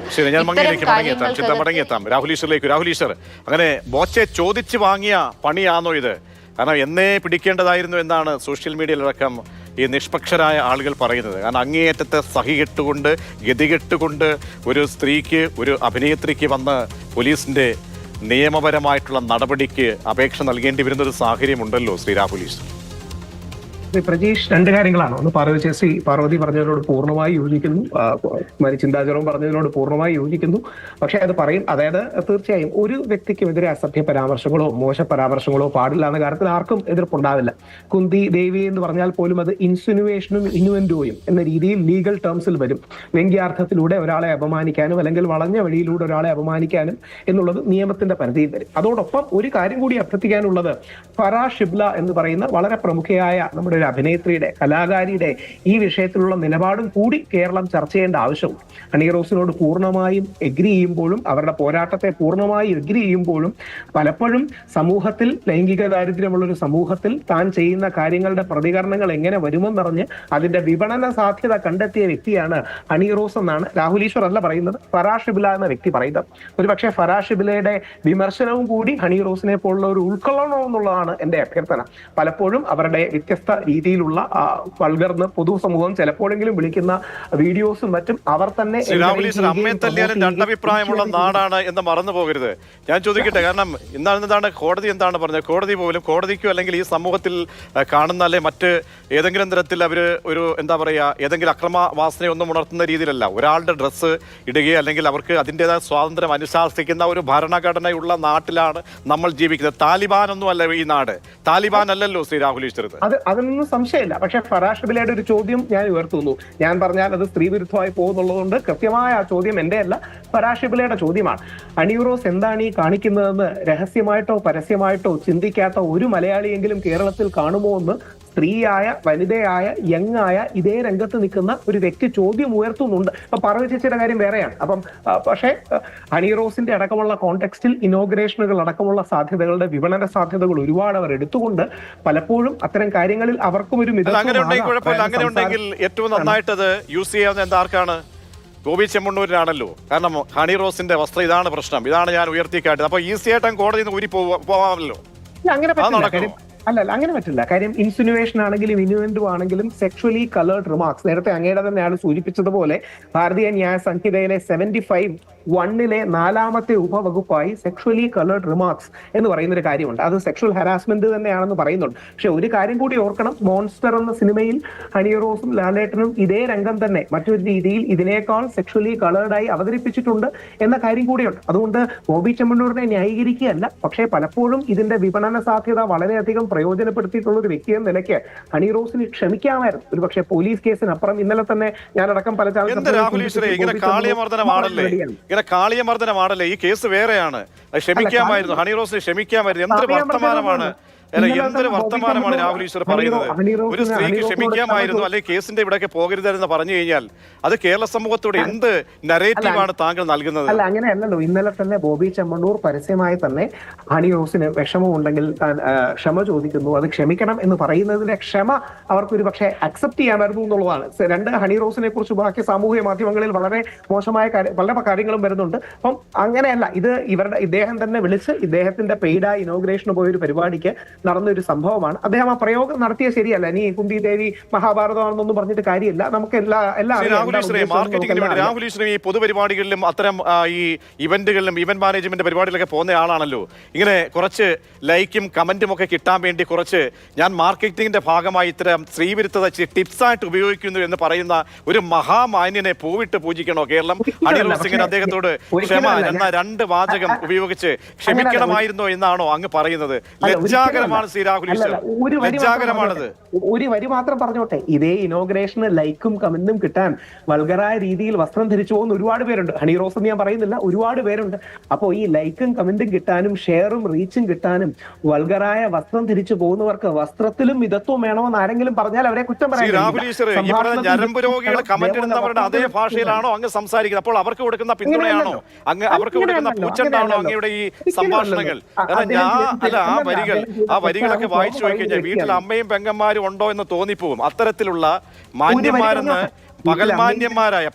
S1: രാഹുലീശ്വർ, അങ്ങനെ ബോച്ചെ ചോദിച്ചു വാങ്ങിയ പണിയാണോ ഇത്? കാരണം എന്നേ പിടിക്കേണ്ടതായിരുന്നു എന്നാണ് സോഷ്യൽ മീഡിയയിലടക്കം ഈ നിഷ്പക്ഷരായ ആളുകൾ പറയുന്നത്. കാരണം അങ്ങേയറ്റത്തെ സഹികെട്ടുകൊണ്ട് ഗതികെട്ടുകൊണ്ട് ഒരു സ്ത്രീക്ക്, ഒരു അഭിനേത്രിക്ക് വന്ന് പോലീസിന്റെ നിയമപരമായിട്ടുള്ള നടപടിക്ക് അപേക്ഷ നൽകേണ്ടി വരുന്നൊരു സാഹചര്യമുണ്ടല്ലോ ശ്രീ രാഹുലീസ്.
S4: പ്രജീഷ്, രണ്ട് കാര്യങ്ങളാണ്. ഒന്ന് പാർവതി പറഞ്ഞതിനോട് പൂർണ്ണമായി യോജിക്കുന്നു, ചിന്താചരവും പറഞ്ഞതിനോട് പൂർണ്ണമായി യോജിക്കുന്നു. പക്ഷെ അത് പറയും, അതായത് തീർച്ചയായും ഒരു വ്യക്തിക്കുമെതിരെ അസഭ്യ പരാമർശങ്ങളോ മോശ പരാമർശങ്ങളോ പാടില്ല എന്ന കാര്യത്തിൽ ആർക്കും എതിർപ്പുണ്ടാവില്ല. കുന്തി ദേവി എന്ന് പറഞ്ഞാൽ പോലും അത് ഇൻസിനുവേഷനും ഇന്നുവെന്റോയും എന്ന രീതിയിൽ ലീഗൽ ടേംസിൽ വരും. വ്യംഗ്യാർത്ഥത്തിലൂടെ ഒരാളെ അപമാനിക്കാനും അല്ലെങ്കിൽ വളഞ്ഞ വഴിയിലൂടെ ഒരാളെ അപമാനിക്കാനും എന്നുള്ളത് നിയമത്തിന്റെ പരിധിയിൽ വരും. അതോടൊപ്പം ഒരു കാര്യം കൂടി അഭ്യർത്ഥിക്കാനുള്ളത്, ഫറാ ഷിബ്ല എന്ന് പറയുന്ന വളരെ പ്രമുഖയായ നമ്മുടെ അഭിനേത്രിയുടെ, കലാകാരിയുടെ ഈ വിഷയത്തിലുള്ള നിലപാടും കൂടി കേരളം ചർച്ച ചെയ്യേണ്ട ആവശ്യമുണ്ട്. ഹണി റോസിനോട് പൂർണ്ണമായും എഗ്രി ചെയ്യുമ്പോഴും അവരുടെ പോരാട്ടത്തെ പൂർണ്ണമായും എഗ്രി ചെയ്യുമ്പോഴും പലപ്പോഴും സമൂഹത്തിൽ, ലൈംഗിക ദാരിദ്ര്യമുള്ളൊരു സമൂഹത്തിൽ താൻ ചെയ്യുന്ന കാര്യങ്ങളുടെ പ്രതികരണങ്ങൾ എങ്ങനെ വരുമെന്നറിഞ്ഞ് അതിന്റെ വിപണന സാധ്യത കണ്ടെത്തിയ വ്യക്തിയാണ് ഹണി റോസ് എന്നാണ് രാഹുലീശ്വർ അല്ല പറയുന്നത്, ഫറാ ഷിബ്ല എന്ന വ്യക്തി പറയുന്നത്. ഒരുപക്ഷെ ഫറാ ഷിബ്ലയുടെ വിമർശനവും കൂടി ഹണി റോസിനെ പോലുള്ള ഒരു ഉൾക്കൊള്ളണമെന്നുള്ളതാണ് എന്റെ അഭ്യർത്ഥന. പലപ്പോഴും അവരുടെ വ്യത്യസ്ത രീതിയിലുള്ള വൾഗർന്ന് പൊതുസമൂഹം ചിലപ്പോഴെങ്കിലും വിളിക്കുന്ന വീഡിയോസും മറ്റും അവർ തന്നെ
S1: രണ്ടഭിപ്രായമുള്ള നാടാണ് എന്ന് മറന്നു പോകരുത്. ഞാൻ ചോദിക്കട്ടെ, കാരണം എന്താണ് കോടതി എന്താണ് പറഞ്ഞത്? കോടതി പോലും കോടതിക്കോ അല്ലെങ്കിൽ ഈ സമൂഹത്തിൽ കാണുന്ന അല്ലെ മറ്റ് ഏതെങ്കിലും തരത്തിൽ അവര് ഒരു എന്താ പറയാ ഏതെങ്കിലും അക്രമ വാസനയൊന്നും ഉണർത്തുന്ന രീതിയിലല്ല ഒരാളുടെ ഡ്രസ്സ് ഇടുകയോ അല്ലെങ്കിൽ അവർക്ക് അതിൻ്റെതായ സ്വാതന്ത്ര്യം അനുശാസിക്കുന്ന ഒരു ഭരണഘടനയുള്ള നാട്ടിലാണ് നമ്മൾ ജീവിക്കുന്നത്. താലിബാൻ ഒന്നും അല്ല ഈ നാട്, താലിബാൻ അല്ലല്ലോ ശ്രീ രാഹുൽ ഈശ്വരത്.
S4: അതൊന്നും സംശയമില്ല. പക്ഷെ ഫറാ ഷിബ്ലയുടെ ഒരു ചോദ്യം ഞാൻ ഉയർത്തുന്നു. ഞാൻ പറഞ്ഞാൽ അത് സ്ത്രീ വിരുദ്ധമായി പോകുന്നുള്ളതുകൊണ്ട് കൃത്യമായ ആ ചോദ്യം എന്റെ അല്ല, ഫറാ ഷിബ്ലയുടെ ചോദ്യമാണ്. ഹണി റോസ് എന്താണ് ഈ കാണിക്കുന്നതെന്ന് രഹസ്യമായിട്ടോ പരസ്യമായിട്ടോ ചിന്തിക്കാത്ത ഒരു മലയാളിയെങ്കിലും കേരളത്തിൽ കാണുമോ എന്ന് സ്ത്രീയായ, വനിതയായ, യങ്ങായ ഇതേ രംഗത്ത് നിൽക്കുന്ന ഒരു വ്യക്തി ചോദ്യം ഉയർത്തുന്നുണ്ട്. അപ്പൊ പാർവതി ചേച്ചിയുടെ കാര്യം വേറെയാണ്. അപ്പം പക്ഷേ ഹണി റോസിന്റെ അടക്കമുള്ള കോണ്ടെക്സ്റ്റിൽ ഇനോഗ്രേഷനുകൾ അടക്കമുള്ള സാധ്യതകളുടെ വിപണന സാധ്യതകൾ ഒരുപാട് അവർ എടുത്തുകൊണ്ട് പലപ്പോഴും അത്തരം കാര്യങ്ങളിൽ അവർക്കും ഒരു
S1: അങ്ങനെ ഉണ്ടെങ്കിൽ ഏറ്റവും നന്നായിട്ടത് യൂസ് ചെയ്യാവുന്ന എന്താർക്കാണ്? ഗോപി ചെമ്മണ്ണൂരിനാണല്ലോ. കാരണം ഹണി റോസിന്റെ വസ്ത്രം ഇതാണ് പ്രശ്നം, ഇതാണ് ഞാൻ ഉയർത്തിക്കാട്ടത്. അപ്പൊ ഈസി ആയിട്ട് കോടതിയിൽ നിന്ന് ഊരി പോവാമല്ലോ.
S4: അങ്ങനെ പറ്റില്ല. കാര്യം ഇൻസിനുവേഷൻ ആണെങ്കിലും ഇനുവെന്റും ആണെങ്കിലും സെക്ഷലി കളേർഡ് റിമാർക്സ്, നേരത്തെ അങ്ങയുടെ തന്നെയാണ് സൂചിപ്പിച്ചതുപോലെ ഭാരതീയ ന്യായ സംഹിതയിലെ 75(1) 4ാമത്തെ ഉപവകുപ്പായി സെക്ഷലി കളേർഡ് റിമാർക്സ് എന്ന് പറയുന്ന ഒരു കാര്യമുണ്ട്. അത് സെക്ഷൽ ഹരാസ്മെന്റ് തന്നെയാണെന്ന് പറയുന്നുണ്ട്. പക്ഷെ ഒരു കാര്യം കൂടി ഓർക്കണം, മോൺസ്റ്റർ എന്ന സിനിമയിൽ ഹണി റോസും ലാലേട്ടനും ഇതേ രംഗം തന്നെ മറ്റൊരു രീതിയിൽ ഇതിനേക്കാൾ സെക്ഷലി കളേർഡായി അവതരിപ്പിച്ചിട്ടുണ്ട് എന്ന കാര്യം കൂടിയുണ്ട്. അതുകൊണ്ട് ഗോപി ചെമ്മണ്ണൂരിനെ ന്യായീകരിക്കുകയല്ല, പക്ഷേ പലപ്പോഴും ഇതിന്റെ വിപണന സാധ്യത വളരെയധികം പ്രയോജനപ്പെടുത്തിയിട്ടുള്ള ഒരു വ്യക്തി എന്ന നിലയ്ക്ക് ഹണി റോസിന് ക്ഷമിക്കാമായിരുന്നു. ഒരു പക്ഷേ പോലീസ് കേസിനപ്പുറം ഇന്നലെ തന്നെ ഞാനടക്കം പല
S1: ഇങ്ങനെ ഇങ്ങനെ കാളിയമർദ്ദനമാണല്ലേ? ഈ കേസ് വേറെയാണ്. ക്ഷമിക്കാമായിരുന്നു, ഹണിറോസിന് ക്ഷമിക്കാമായിരുന്നു. എന്തൊരു വർത്തമാനമാണ്, എന്തൊരു വർത്തമാനമാണ് രാഹുൽ ഈശ്വർ പറയുന്നത്. ഒരു സ്ത്രീക്ക് ക്ഷമിക്കാമായിരുന്നു, അല്ലെങ്കിൽ കേസിന്റെ ഇവിടെയൊക്കെ പോകരുതെന്ന് പറഞ്ഞു കഴിഞ്ഞാൽ അത് കേരള സമൂഹത്തോട് എന്ത് നരേറ്റീവാണ് താങ്കൾ നൽകുന്നത്?
S4: അല്ല, അങ്ങനെയല്ലല്ലോ. ഇന്നലെ തന്നെ ബോബി ചെമ്മണ്ണൂർ പരസ്യമായി തന്നെ ഹണി റോസിന് വിഷമമുണ്ടെങ്കിൽ ക്ഷമ ചോദിക്കുന്നു, അത് ക്ഷമിക്കണം എന്ന് പറയുന്നതിന്റെ ക്ഷമ അവർക്കൊരു പക്ഷേ അക്സെപ്റ്റ് ചെയ്യാമായിരുന്നു എന്നുള്ളതാണ്. രണ്ട്, ഹണി റോസിനെ കുറിച്ച് ബാക്കി സാമൂഹിക മാധ്യമങ്ങളിൽ വളരെ മോശമായ പല കാര്യങ്ങളും വരുന്നുണ്ട്. അപ്പം അങ്ങനെയല്ല, ഇത് ഇദ്ദേഹം തന്നെ വിളിച്ച് ഇദ്ദേഹത്തിന്റെ പെയ്ഡായി ഇനോഗ്രേഷന് പോയൊരു പരിപാടിക്ക് നടന്നൊരു സംഭവമാണ്. അദ്ദേഹം ആ പ്രയോഗം നടത്തിയ ശരിയല്ല. ഇനി കുന്തി ദേവി മഹാഭാരതമാണെന്നൊന്നും പറഞ്ഞിട്ട് കാര്യമില്ല. നമുക്ക്
S1: രാഹുൽ ഈശ്വരൻ ഈ പൊതുപരിപാടികളിലും അത്തരം ഈ ഇവന്റുകളിലും ഇവന്റ് മാനേജ്മെന്റ് പരിപാടികളൊക്കെ പോകുന്ന ആളാണല്ലോ. ഇങ്ങനെ കുറച്ച് ലൈക്കും കമന്റും ഒക്കെ കിട്ടാൻ വേണ്ടി കുറച്ച് ഞാൻ മാർക്കറ്റിംഗിന്റെ ഭാഗമായി ഇത്തരം സ്ത്രീവിരുദ്ധത ടിപ്സ് ആയിട്ട് ഉപയോഗിക്കുന്നു എന്ന് പറയുന്ന ഒരു മഹാമാന്യനെ പൂവിട്ട് പൂജിക്കണോ കേരളം? ഹണിറോസ് ഇങ്ങനെ അദ്ദേഹത്തോട് ക്ഷമ എന്ന 2 വാചകം ഉപയോഗിച്ച് ക്ഷമിക്കണമായിരുന്നോ എന്നാണോ അങ്ങ് പറയുന്നത്? ലജ്ജാകരമാണ് ശ്രീ രാഹുൽ ഈശ്വർ, ലജ്ജാകരമാണത്.
S4: ഒരു വരി മാത്രം പറഞ്ഞോട്ടെ. ഇതേ ഇനോഗ്രേഷന് ലൈക്കും കമന്റും കിട്ടാൻ വൾഗറായ രീതിയിൽ വസ്ത്രം ധരിച്ചു പോകുന്ന ഒരുപാട് പേരുണ്ട്. ഹണി റോസ് എന്ന് ഞാൻ പറയുന്നില്ല, ഒരുപാട് പേരുണ്ട്. അപ്പോൾ ഈ ലൈക്കും കമന്റും കിട്ടാനും ഷെയറും റീച്ചും കിട്ടാനും വൾഗറായ വസ്ത്രം ധരിച്ചു പോകുന്നവർക്ക് വസ്ത്രത്തിലും മിതത്വം വേണമെന്ന് ആരെങ്കിലും പറഞ്ഞാൽ അവരെ കുറ്റം പറയാം.
S1: രാഹുൽ ഈശ്വർ, ഞരമ്പ് രോഗികൾ കമന്റ് ഇടുന്നവരുടെ അതേ ഭാഷയിലാണോ അങ്ങ് സംസാരിക്കുന്നത്? അപ്പോൾ അവർക്ക് കൊടുക്കുന്ന പിന്തുണയാണോ അങ്ങ്, അവർക്ക് കൊടുക്കുന്ന പൂച്ചണ്ടാണോ അങ്ങയുടെ ഈ സംഭാഷണങ്ങൾ? ആ വരികളൊക്കെ വായിച്ചു നോക്കി കഴിഞ്ഞാൽ വീട്ടിൽ അമ്മയും പെങ്ങന്മാരും ഉണ്ടോ എന്ന് തോന്നിപ്പോവും. അത്തരത്തിലുള്ള മാന്യന്മാരെന്ന്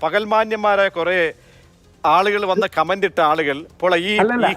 S1: പകൽമാന്യന്മാരായ കുറെ ആളുകൾ വന്ന് കമന്റ് ഇട്ട ആളുകൾ ഇപ്പോൾ ഈ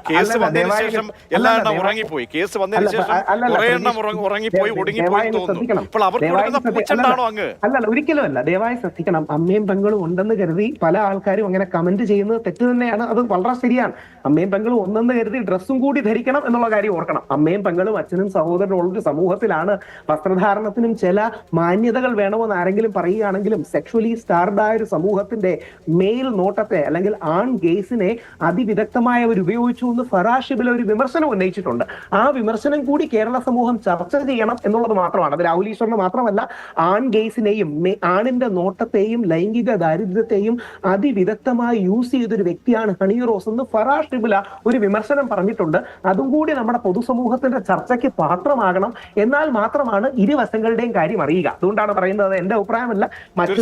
S1: കേസ് വന്നതിന് ശേഷം എല്ലാവരും ഉറങ്ങിപ്പോയി. കേസ് വന്നതിന് ശേഷം കുറെ എണ്ണം ഉറങ്ങിപ്പോയി, ഒടുങ്ങിപ്പോയി തോന്നുന്നു. അപ്പോൾ അവർക്ക് കൊടുക്കുന്ന പൂച്ചണ്ടാണോ അങ്ങ്?
S4: അല്ലല്ല, ഒരിക്കലും അല്ല. ദയവായി ശ്രദ്ധിക്കണം. അമ്മയും പെങ്ങളും ഉണ്ടെന്ന് കരുതി പല ആൾക്കാരും അങ്ങനെ കമന്റ് ചെയ്യുന്നത് തെറ്റ് തന്നെയാണ്. അത് വളരെ ശരിയാണ്. അമ്മയും പെങ്ങളും ഒന്നെന്ന് കരുതി ഡ്രസ്സും കൂടി ധരിക്കണം എന്നുള്ള കാര്യം ഓർക്കണം. അമ്മയും പെങ്ങളും അച്ഛനും സഹോദരനും ഉള്ളൊരു സമൂഹത്തിലാണ് വസ്ത്രധാരണത്തിനും ചില മാന്യതകൾ വേണമെന്ന് ആരെങ്കിലും പറയുകയാണെങ്കിലും സെക്ഷുവലി സ്റ്റാർഡ് ആയ ഒരു സമൂഹത്തിന്റെ മെയിൽ നോട്ടത്തെ അല്ലെങ്കിൽ ആൺ ഗെയ്സിനെ അതിവിദഗ്ധമായ അവർ ഉപയോഗിച്ചു എന്ന് ഫറാഷിബിൽ ഒരു വിമർശനം ഉന്നയിച്ചിട്ടുണ്ട്. ആ വിമർശനം കൂടി കേരള സമൂഹം ചർച്ച ചെയ്യണം എന്നുള്ളത് മാത്രമാണ്. അത് രാഹുൽ ഈശ്വറിന് മാത്രമല്ല, ആൺ ഗെയ്സിനെയും ആണിന്റെ നോട്ടത്തെയും ലൈംഗിക ദാരിദ്ര്യത്തെയും അതിവിദഗ്ധമായി യൂസ് ചെയ്തൊരു വ്യക്തിയാണ് ഹണി റോസ് എന്ന് ഫറാഷിബില ഒരു വിമർശനം പറഞ്ഞിട്ടുണ്ട്. അതും കൂടി നമ്മുടെ പൊതുസമൂഹത്തിന്റെ ചർച്ചയ്ക്ക് പാത്രമാകണം. എന്നാൽ മാത്രമാണ് ഇരുവശങ്ങളുടെയും കാര്യം അറിയുക. അതുകൊണ്ടാണ് പറയുന്നത്, എന്റെ അഭിപ്രായമല്ല, മറ്റൊരു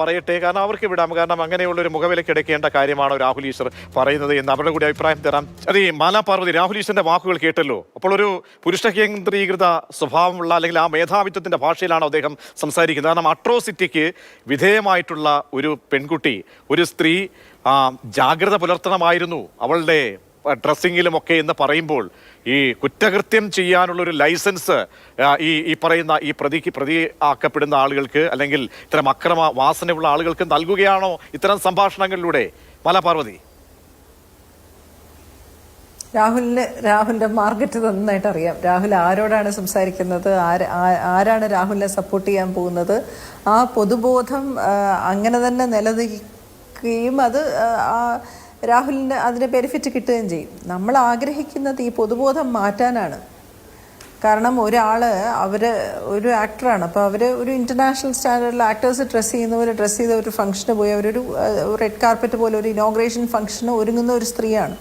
S1: പറയട്ടെ, കാരണം അവർക്ക് വിടാം. കാരണം അങ്ങനെയുള്ള ഒരു മുഖവിലയ്ക്ക് എടുക്കേണ്ട കാര്യമാണോ രാഹുൽ ഈശ്വർ പറയുന്നത് എന്ന് അവരുടെ കൂടി അഭിപ്രായം തരാം. അത് ഈ മാലാ പാർവതി, രാഹുൽ ഈശ്വറിന്റെ വാക്കുകൾ കേട്ടല്ലോ. അപ്പോൾ ഒരു പുരുഷ കേന്ദ്രീകൃത സ്വഭാവമുള്ള അല്ലെങ്കിൽ ആ മേധാവിത്വത്തിന്റെ ഭാഷയിലാണ് അദ്ദേഹം സംസാരിക്കുന്നത്. കാരണം അട്രോസിറ്റിക്ക് വിധേയമായിട്ടുള്ള ഒരു പെൺകുട്ടി, ഒരു സ്ത്രീ ജാഗ്രത പുലർത്തണമായിരുന്നു അവളുടെ ഡ്രസ്സിങ്ങിലുമൊക്കെ എന്ന് പറയുമ്പോൾ ഈ കുറ്റകൃത്യം ചെയ്യാനുള്ളൊരു ലൈസൻസ് ഈ പറയുന്ന ഈ പ്രതി ആക്കപ്പെടുന്ന ആളുകൾക്ക് അല്ലെങ്കിൽ ഇത്തരം അക്രമ വാസനയുള്ള ആളുകൾക്ക് നൽകുകയാണോ ഇത്തരം സംഭാഷണങ്ങളിലൂടെ? മാലാ പാർവതി,
S2: രാഹുലിന്റെ മാർക്കറ്റ് നന്നായിട്ട് അറിയാം. രാഹുൽ ആരോടാണ് സംസാരിക്കുന്നത്, ആരാണ് രാഹുലിനെ സപ്പോർട്ട് ചെയ്യാൻ പോകുന്നത്. ആ പൊതുബോധം അങ്ങനെ തന്നെ നിലനിൽക്കുകയും അത് രാഹുലിന് അതിന് ബെനിഫിറ്റ് കിട്ടുകയും ചെയ്യും. നമ്മൾ ആഗ്രഹിക്കുന്നത് ഈ പൊതുബോധം മാറ്റാനാണ്. കാരണം ഒരു ആക്ടറാണ്. അപ്പോൾ അവർ ഒരു ഇൻ്റർനാഷണൽ സ്റ്റാൻഡേർഡിൽ ആക്ടേഴ്സ് ഡ്രസ്സ് ചെയ്ത ഒരു ഫംഗ്ഷന് പോയി, അവരൊരു റെഡ് കാർപ്പറ്റ് പോലെ ഒരു ഇനോഗ്രേഷൻ ഫംഗ്ഷന് ഒരുങ്ങുന്ന ഒരു സ്ത്രീയാണ്.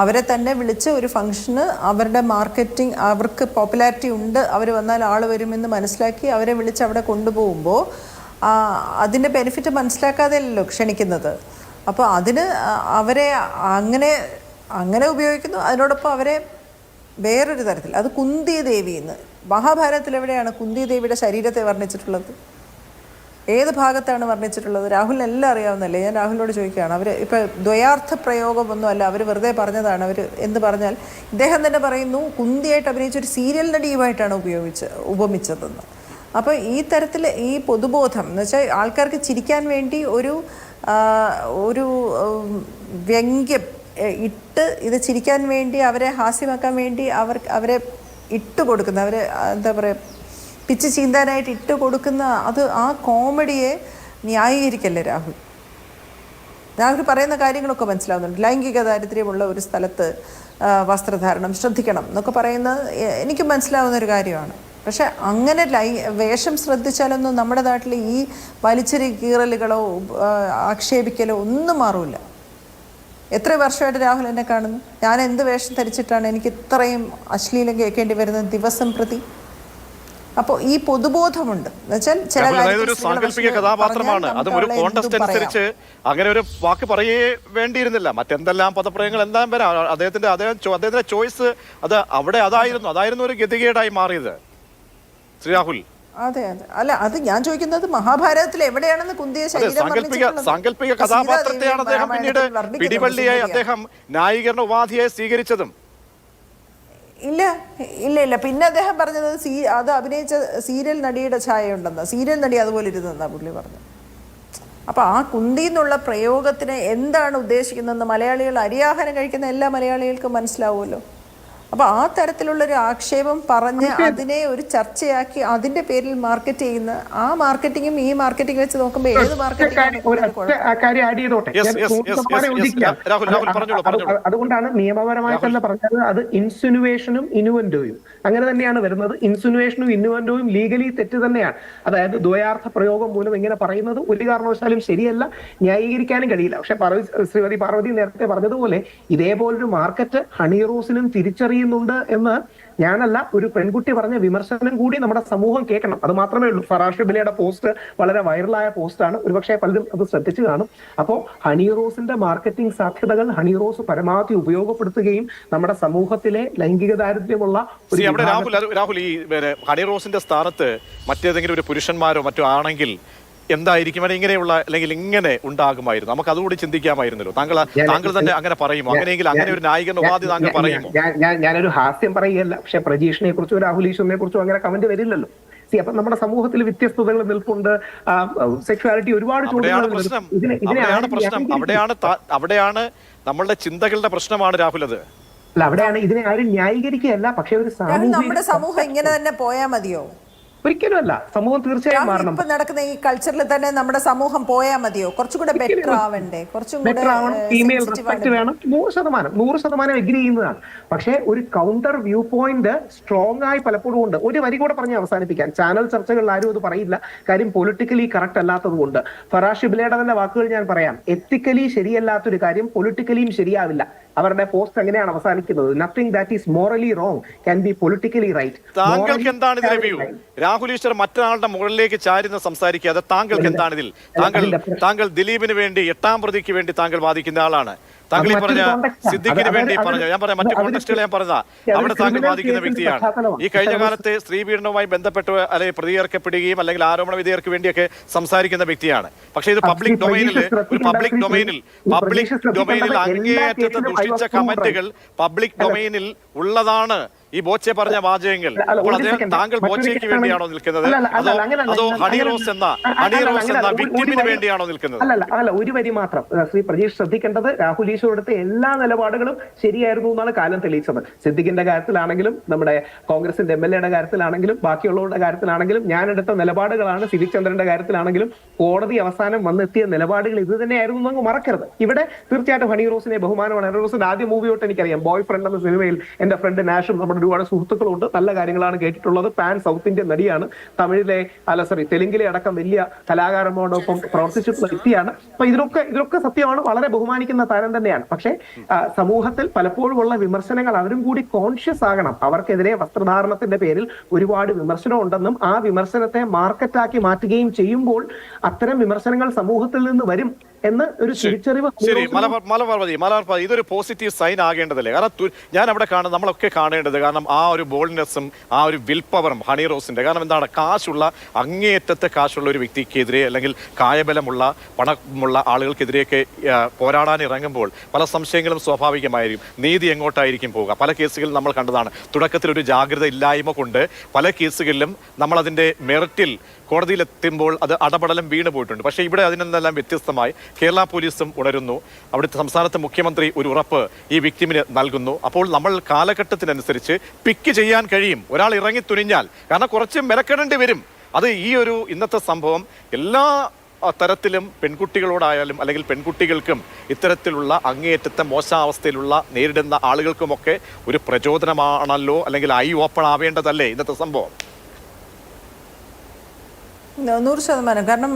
S2: അവരെ തന്നെ വിളിച്ച് ഒരു ഫംഗ്ഷന് അവരുടെ മാർക്കറ്റിംഗ്, അവർക്ക് പോപ്പുലാരിറ്റി ഉണ്ട്, അവർ വന്നാൽ ആൾ വരുമെന്ന് മനസ്സിലാക്കി അവരെ വിളിച്ച് അവിടെ കൊണ്ടുപോകുമ്പോൾ അതിൻ്റെ ബെനിഫിറ്റ് മനസ്സിലാക്കാതെയല്ലോ ക്ഷണിക്കുന്നത്. അപ്പോൾ അതിന് അവരെ അങ്ങനെ ഉപയോഗിക്കുന്നു. അതിനോടൊപ്പം അവരെ വേറൊരു തരത്തിൽ, അത് കുന്തി ദേവി എന്ന് മഹാഭാരതത്തിൽ എവിടെയാണ് കുന്തി ദേവിയുടെ ശരീരത്തെ വർണ്ണിച്ചിട്ടുള്ളത്? ഏത് ഭാഗത്താണ് വർണ്ണിച്ചിട്ടുള്ളത്? രാഹുലിന് എല്ലാം അറിയാവുന്നല്ലേ. ഞാൻ രാഹുലിനോട് ചോദിക്കുകയാണ്. അവർ ഇപ്പോൾ ദ്വയാർത്ഥ പ്രയോഗമൊന്നും അല്ല, അവർ വെറുതെ പറഞ്ഞതാണ്. അവർ എന്ന് പറഞ്ഞാൽ ഇദ്ദേഹം തന്നെ പറയുന്നു, കുന്തിയായിട്ട് അഭിനയിച്ചൊരു സീരിയൽ നടിയുമായിട്ടാണ് ഉപമിച്ചതെന്ന്. അപ്പോൾ ഈ തരത്തിൽ ഈ പൊതുബോധം എന്ന് വെച്ചാൽ ആൾക്കാർക്ക് ചിരിക്കാൻ വേണ്ടി ഒരു വ്യംഗ്യം ഇട്ട്, ഇത് ചിരിക്കാൻ വേണ്ടി അവരെ ഹാസ്യമാക്കാൻ വേണ്ടി അവരെ ഇട്ട് കൊടുക്കുന്ന, അവരെ എന്താ പറയുക, പിച്ച് ചീന്താനായിട്ട് ഇട്ട് കൊടുക്കുന്ന ആ കോമഡിയെ ന്യായീകരിക്കല്ലേ രാഹുൽ പറയുന്ന കാര്യങ്ങളൊക്കെ മനസ്സിലാവുന്നുണ്ട്. ലൈംഗിക ദാരിദ്ര്യമുള്ള ഒരു സ്ഥലത്ത് വസ്ത്രധാരണം ശ്രദ്ധിക്കണം എന്നൊക്കെ പറയുന്നത് എനിക്ക് മനസ്സിലാവുന്ന ഒരു കാര്യമാണ്. പക്ഷെ അങ്ങനെ വേഷം ശ്രദ്ധിച്ചാലൊന്നും നമ്മുടെ നാട്ടിൽ ഈ വലിച്ചെറി കീറലുകളോ ആക്ഷേപിക്കലോ ഒന്നും മാറൂല. എത്ര വർഷമായിട്ട് രാഹുൽ എന്നെ കാണുന്നു. ഞാൻ എന്ത് വേഷം ധരിച്ചിട്ടാണ് എനിക്ക് ഇത്രയും അശ്ലീലം കേൾക്കേണ്ടി വരുന്നത് ദിവസം പ്രതി? അപ്പോൾ ഈ പൊതുബോധമുണ്ട് എന്നുവെച്ചാൽ
S1: ഒരു സാങ്കല്പിക കഥാപാത്രമാണ്, അതും ഒരു കോണ്ടസ്റ്റ് അനുസരിച്ച് അങ്ങനെ ഒരു വാക്ക് പറയേ വേണ്ടിയിരുന്നില്ല. മറ്റെന്തെല്ലാം പദപ്രയോഗങ്ങൾ എന്തായാലും വരാം. അദ്ദേഹത്തിന്റെ ചോയ്സ് അതായിരുന്നു ഒരു ഗതികേടായി മാറിയത്. ശ്രീ രാഹുൽ,
S2: അതെ അതെ അല്ല, അത് ഞാൻ ചോദിക്കുന്നത് മഹാഭാരതത്തിൽ എവിടെയാണെന്ന് കുന്തിയെ
S1: സാങ്കല്പിക കഥാപാത്രത്തെയാണ് അദ്ദേഹം പിന്നീട് പിടിവള്ളിയായി അദ്ദേഹം ന്യായീകരണ ഉപാധിയായി സ്വീകരിച്ചതും.
S2: ഇല്ല ഇല്ല ഇല്ല പിന്നെ അദ്ദേഹം പറഞ്ഞത് അത് അഭിനയിച്ച സീരിയൽ നടിയുടെ ഛായ ഉണ്ടെന്ന്, സീരിയൽ നടി അതുപോലെ ഇരുന്നെന്നാ പുള്ളി പറഞ്ഞു. അപ്പൊ ആ കുന്തി എന്നുള്ള പ്രയോഗത്തിന് എന്താണ് ഉദ്ദേശിക്കുന്നതെന്ന് മലയാളികൾ അരിയാഹാരം കഴിക്കുന്ന എല്ലാ മലയാളികൾക്കും മനസ്സിലാവുമല്ലോ. അപ്പൊ ആ തരത്തിലുള്ളൊരു ആക്ഷേപം പറഞ്ഞ് അതിനെ ഒരു ചർച്ചയാക്കി അതിന്റെ പേരിൽ മാർക്കറ്റ് ചെയ്യുന്ന ആ മാർക്കറ്റിങ്ങും ഈ മാർക്കറ്റിംഗ് വെച്ച് നോക്കുമ്പോൾ ഏത്
S4: അതുകൊണ്ടാണ് നിയമപരമായി തന്നെ പറഞ്ഞത് അത് ഇൻസിനുവേഷനും ഇനുവന്റോയും അങ്ങനെ തന്നെയാണ് വരുന്നത്. ഇൻസിനുവേഷനും ഇന്നുവന്റോയും ലീഗലി തെറ്റ് തന്നെയാണ്. അതായത് ദ്വയാർത്ഥ പ്രയോഗം മൂലം ഇങ്ങനെ പറയുന്നത് ഒരു കാരണവശാലും ശരിയല്ല, ന്യായീകരിക്കാനും കഴിയില്ല. പക്ഷെ ശ്രീമതി പാർവതി നേരത്തെ പറഞ്ഞതുപോലെ ഇതേപോലൊരു മാർക്കറ്റ് ഹണി റോസിനും തിരിച്ചറിയുന്നുണ്ട് എന്ന് ഞാനല്ല, ഒരു പെൺകുട്ടി പറഞ്ഞ വിമർശനം കൂടി നമ്മുടെ സമൂഹം കേൾക്കണം. അത് മാത്രമേ ഉള്ളൂ. ഫറാഷ് ഷിബിലയുടെ പോസ്റ്റ് വളരെ വൈറലായ പോസ്റ്റാണ്, ഒരുപക്ഷെ പലരും അത് ശ്രദ്ധിച്ചു കാണും. അപ്പോൾ ഹണി റോസിന്റെ മാർക്കറ്റിംഗ് സാധ്യതകൾ ഹണി റോസ് പരമാവധി ഉപയോഗപ്പെടുത്തുകയും നമ്മുടെ സമൂഹത്തിലെ ലൈംഗിക ദാരിദ്ര്യമുള്ള
S1: രാഹുൽ ഈ ഹണി റോസിന്റെ സ്ഥാനത്ത് മറ്റേതെങ്കിലും ഒരു പുരുഷന്മാരോ മറ്റോ ആണെങ്കിൽ എന്തായിരിക്കും ഇങ്ങനെയുള്ള അല്ലെങ്കിൽ ഇങ്ങനെ ഉണ്ടാകുമായിരുന്നു? നമുക്ക് അതുകൂടി ചിന്തിക്കാമായിരുന്നല്ലോ. താങ്കൾ തന്നെ അങ്ങനെ പറയുമോ? അങ്ങനെയെങ്കിൽ അങ്ങനെ ഒരു നായകൻ ഉപാധി താങ്കൾ പറയുമോ?
S4: ഞാനൊരു ഹാസ്യം പറയുകയല്ല, പക്ഷെ പ്രജീഷിനെ കുറിച്ചോ രാഹുൽ ഈശ്വറിനെ കുറിച്ചോ അങ്ങനെ കമന്റ് വരില്ലല്ലോ. അപ്പൊ നമ്മുടെ സമൂഹത്തിൽ വ്യത്യസ്തതകൾ നിൽപ്പുണ്ട്, സെക്ഷുവാലിറ്റി ഒരുപാട്
S1: അവിടെയാണ് നമ്മളുടെ ചിന്തകളുടെ പ്രശ്നമാണ് രാഹുൽ. അത്
S4: അല്ല, അവിടെയാണ് ഇതിനെ ആരും ന്യായീകരിക്കുകയല്ല. പക്ഷെ ഒരു
S2: നമ്മുടെ സമൂഹം ഇങ്ങനെ തന്നെ പോയാൽ മതിയോ?
S4: ഒരിക്കലും അല്ല. സമൂഹം തീർച്ചയായും മാറണം.
S2: ഇപ്പൊ നടക്കുന്ന ഈ കൾച്ചറിൽ തന്നെ നമ്മുടെ സമൂഹം പോയാൽ മതിയോ? കുറച്ചുകൂടെ ബെറ്റർ ആവണ്ടേ?
S4: ബെറ്റർ ആവണം, ഫീമെയിൽ റെസ്പെക്ട് വേണം. 100% എഗ്രി ചെയ്യുന്നതാണ്. പക്ഷേ ഒരു കൗണ്ടർ വ്യൂ പോയിന്റ് സ്ട്രോങ് ആയി പലപ്പോഴും ഉണ്ട്. ഒരു വരി കൂടെ പറഞ്ഞ് അവസാനിപ്പിക്കാൻ, ചാനൽ ചർച്ചകളിൽ ആരും അത് പറയില്ല, കാര്യം പൊളിറ്റിക്കലി കറക്റ്റ് അല്ലാത്തത് കൊണ്ട്. ഫറാഷ് ഷിബിലയുടെ തന്നെ വാക്കുകൾ ഞാൻ പറയാം. എത്തിക്കലി ശരിയല്ലാത്തൊരു കാര്യം പൊളിറ്റിക്കലിയും ശരിയാവില്ല. അവരുടെ പോസ്റ്റ് എങ്ങനെയാണ് അവസാനിക്കുന്നത്? Nothing that is morally wrong can be politically right.
S1: താങ്കൾക്ക് എന്താണ് ഇതിലെ വ്യൂ? രാഹുൽ ഈശ്വർ മറ്റൊരാളുടെ മുകളിലേക്ക് ചാരിന്ന് സംസാരിക്കാതെ താങ്കൾക്ക് എന്താണ് ഇതിൽ? താങ്കൾ ദിലീപിന് വേണ്ടി 8ാം പ്രതിക്ക് വേണ്ടി താങ്കൾ വാദിക്കുന്ന ആളാണ്. താങ്കൾ ഈ പറഞ്ഞ സിദ്ദിഖിന് വേണ്ടി പറഞ്ഞ, ഞാൻ പറയാം മറ്റു കോൺടെക്സ്റ്റുകൾ ഞാൻ പറഞ്ഞ അവിടെ താങ്കൾ വാദിക്കുന്ന വ്യക്തിയാണ്. ഈ കഴിഞ്ഞ കാലത്തെ സ്ത്രീ പീഡനവുമായി ബന്ധപ്പെട്ട് അല്ലെങ്കിൽ പ്രതികർക്കപ്പെടുകയും അല്ലെങ്കിൽ ആരോപണ വിധേയർക്ക് വേണ്ടിയൊക്കെ സംസാരിക്കുന്ന വ്യക്തിയാണ്. പക്ഷേ ഇത് പബ്ലിക് ഡൊമൈനിൽ അങ്ങേയറ്റത്തെ ദുഷിച്ച കമന്റുകൾ പബ്ലിക് ഡൊമൈനിൽ ഉള്ളതാണ്. ഈ ബോച്ചെ പറഞ്ഞ വാചകങ്ങൾ. അപ്പോൾ താങ്കൾ ബോച്ചയ്ക്ക് വേണ്ടിയാണോ നിൽക്കുന്നത്, അതോ ഹണി റോസ് എന്ന വിക്ടിമിന് വേണ്ടിയാണോ നിൽക്കുന്നത്?
S4: അല്ല, ഒരു വരി മാത്രം. ശ്രീ പ്രജീഷ് ശ്രദ്ധിക്കേണ്ടത്, രാഹുൽ ഈശ്വർ എടുത്ത എല്ലാ നിലപാടുകളും ശരിയായിരുന്നു എന്നാണ് കാലം തെളിയിച്ചത്. സിദ്ദിഖിന്റെ കാര്യത്തിലാണെങ്കിലും നമ്മുടെ കോൺഗ്രസിന്റെ MLA കാര്യത്തിലാണെങ്കിലും ബാക്കിയുള്ളവരുടെ കാര്യത്തിലാണെങ്കിലും ഞാൻ എടുത്ത നിലപാടുകളാണ്. സിവിക് ചന്ദ്രന്റെ കാര്യത്തിലാണെങ്കിലും കോടതി അവസാനം വന്നെത്തിയ നിലപാടുകൾ ഇത് തന്നെയായിരുന്നു എന്നങ്ങ് മറക്കരുത്. ഇവിടെ തീർച്ചയായിട്ടും ഹണി റോസിനെ ബഹുമാനമാണ്. ഹണി റോസിന്റെ ആദ്യ മൂവി തൊട്ട് എനിക്കറിയാം. ബോയ് ഫ്രണ്ട് എന്ന സിനിമയിൽ എന്റെ ഫ്രണ്ട് നാഷും നമ്മുടെ ഒരുപാട് സുഹൃത്തുക്കളുണ്ട്. നല്ല കാര്യങ്ങളാണ് കേട്ടിട്ടുള്ളത്. പാൻ സൗത്ത് ഇന്ത്യൻ നടിയാണ്. തെലുങ്കിലെ അടക്കം വലിയ കലാകാരന്മാരോടൊപ്പം പ്രവർത്തിച്ചിട്ടുള്ള വ്യക്തിയാണ്. അപ്പൊ ഇതിലൊക്കെ സത്യമാണ്. വളരെ ബഹുമാനിക്കുന്ന താരം തന്നെയാണ്. പക്ഷേ സമൂഹത്തിൽ പലപ്പോഴും ഉള്ള വിമർശനങ്ങൾ അവരും കൂടി കോൺഷ്യസ് ആകണം. അവർക്കെതിരെ വസ്ത്രധാരണത്തിന്റെ പേരിൽ ഒരുപാട് വിമർശനം ഉണ്ടെന്നും ആ വിമർശനത്തെ മാർക്കറ്റാക്കി മാറ്റുകയും ചെയ്യുമ്പോൾ അത്തരം വിമർശനങ്ങൾ സമൂഹത്തിൽ നിന്ന് വരും എന്ന് ഒരു തിരിച്ചറിവ്.
S1: ശരി, മലബാർപതി ഇതൊരു പോസിറ്റീവ് സൈൻ ആകേണ്ടതല്ലേ? കാരണം ഞാൻ അവിടെ നമ്മളൊക്കെ കാണേണ്ടത്, കാരണം ആ ഒരു ബോൾഡ്നെസ്സും ആ ഒരു വിൽ പവറും ഹണി റോസിന്റെ. കാരണം എന്താണ്, അങ്ങേയറ്റത്തെ കാശുള്ള ഒരു വ്യക്തിക്കെതിരെ അല്ലെങ്കിൽ കായബലമുള്ള പണമുള്ള ആളുകൾക്കെതിരെയൊക്കെ പോരാടാൻ ഇറങ്ങുമ്പോൾ പല സംശയങ്ങളും സ്വാഭാവികമായിരിക്കും. നീതി എങ്ങോട്ടായിരിക്കും പോവുക? പല കേസുകളിൽ നമ്മൾ കണ്ടതാണ്. തുടക്കത്തിൽ ഒരു ജാഗ്രത ഇല്ലായ്മ കൊണ്ട് പല കേസുകളിലും നമ്മൾ അതിന്റെ മെറിറ്റിൽ കോടതിയിലെത്തുമ്പോൾ അത് അടപടലം വീണ് പോയിട്ടുണ്ട്. പക്ഷേ ഇവിടെ അതിൽ നിന്നെല്ലാം വ്യത്യസ്തമായി കേരള പോലീസും ഉണരുന്നു. അവിടുത്തെ സംസ്ഥാനത്തെ മുഖ്യമന്ത്രി ഒരു ഉറപ്പ് ഈ വിക്ടിമിന് നൽകുന്നു. അപ്പോൾ നമ്മൾ കാലഘട്ടത്തിനനുസരിച്ച് പിക്ക് ചെയ്യാൻ കഴിയും ഒരാൾ ഇറങ്ങി തുനിഞ്ഞാൽ. കാരണം കുറച്ച് മെനക്കെടേണ്ടി വരും. അത് ഈ ഒരു ഇന്നത്തെ സംഭവം എല്ലാ തരത്തിലും പെൺകുട്ടികളോടായാലും അല്ലെങ്കിൽ പെൺകുട്ടികൾക്കും ഇത്തരത്തിലുള്ള അങ്ങേയറ്റത്തെ മോശാവസ്ഥയിലുള്ള നേരിടുന്ന ആളുകൾക്കുമൊക്കെ ഒരു പ്രചോദനമാണല്ലോ, അല്ലെങ്കിൽ ഐ ഓപ്പൺ ആവേണ്ടതല്ലേ ഇന്നത്തെ സംഭവം?
S2: 100%. കാരണം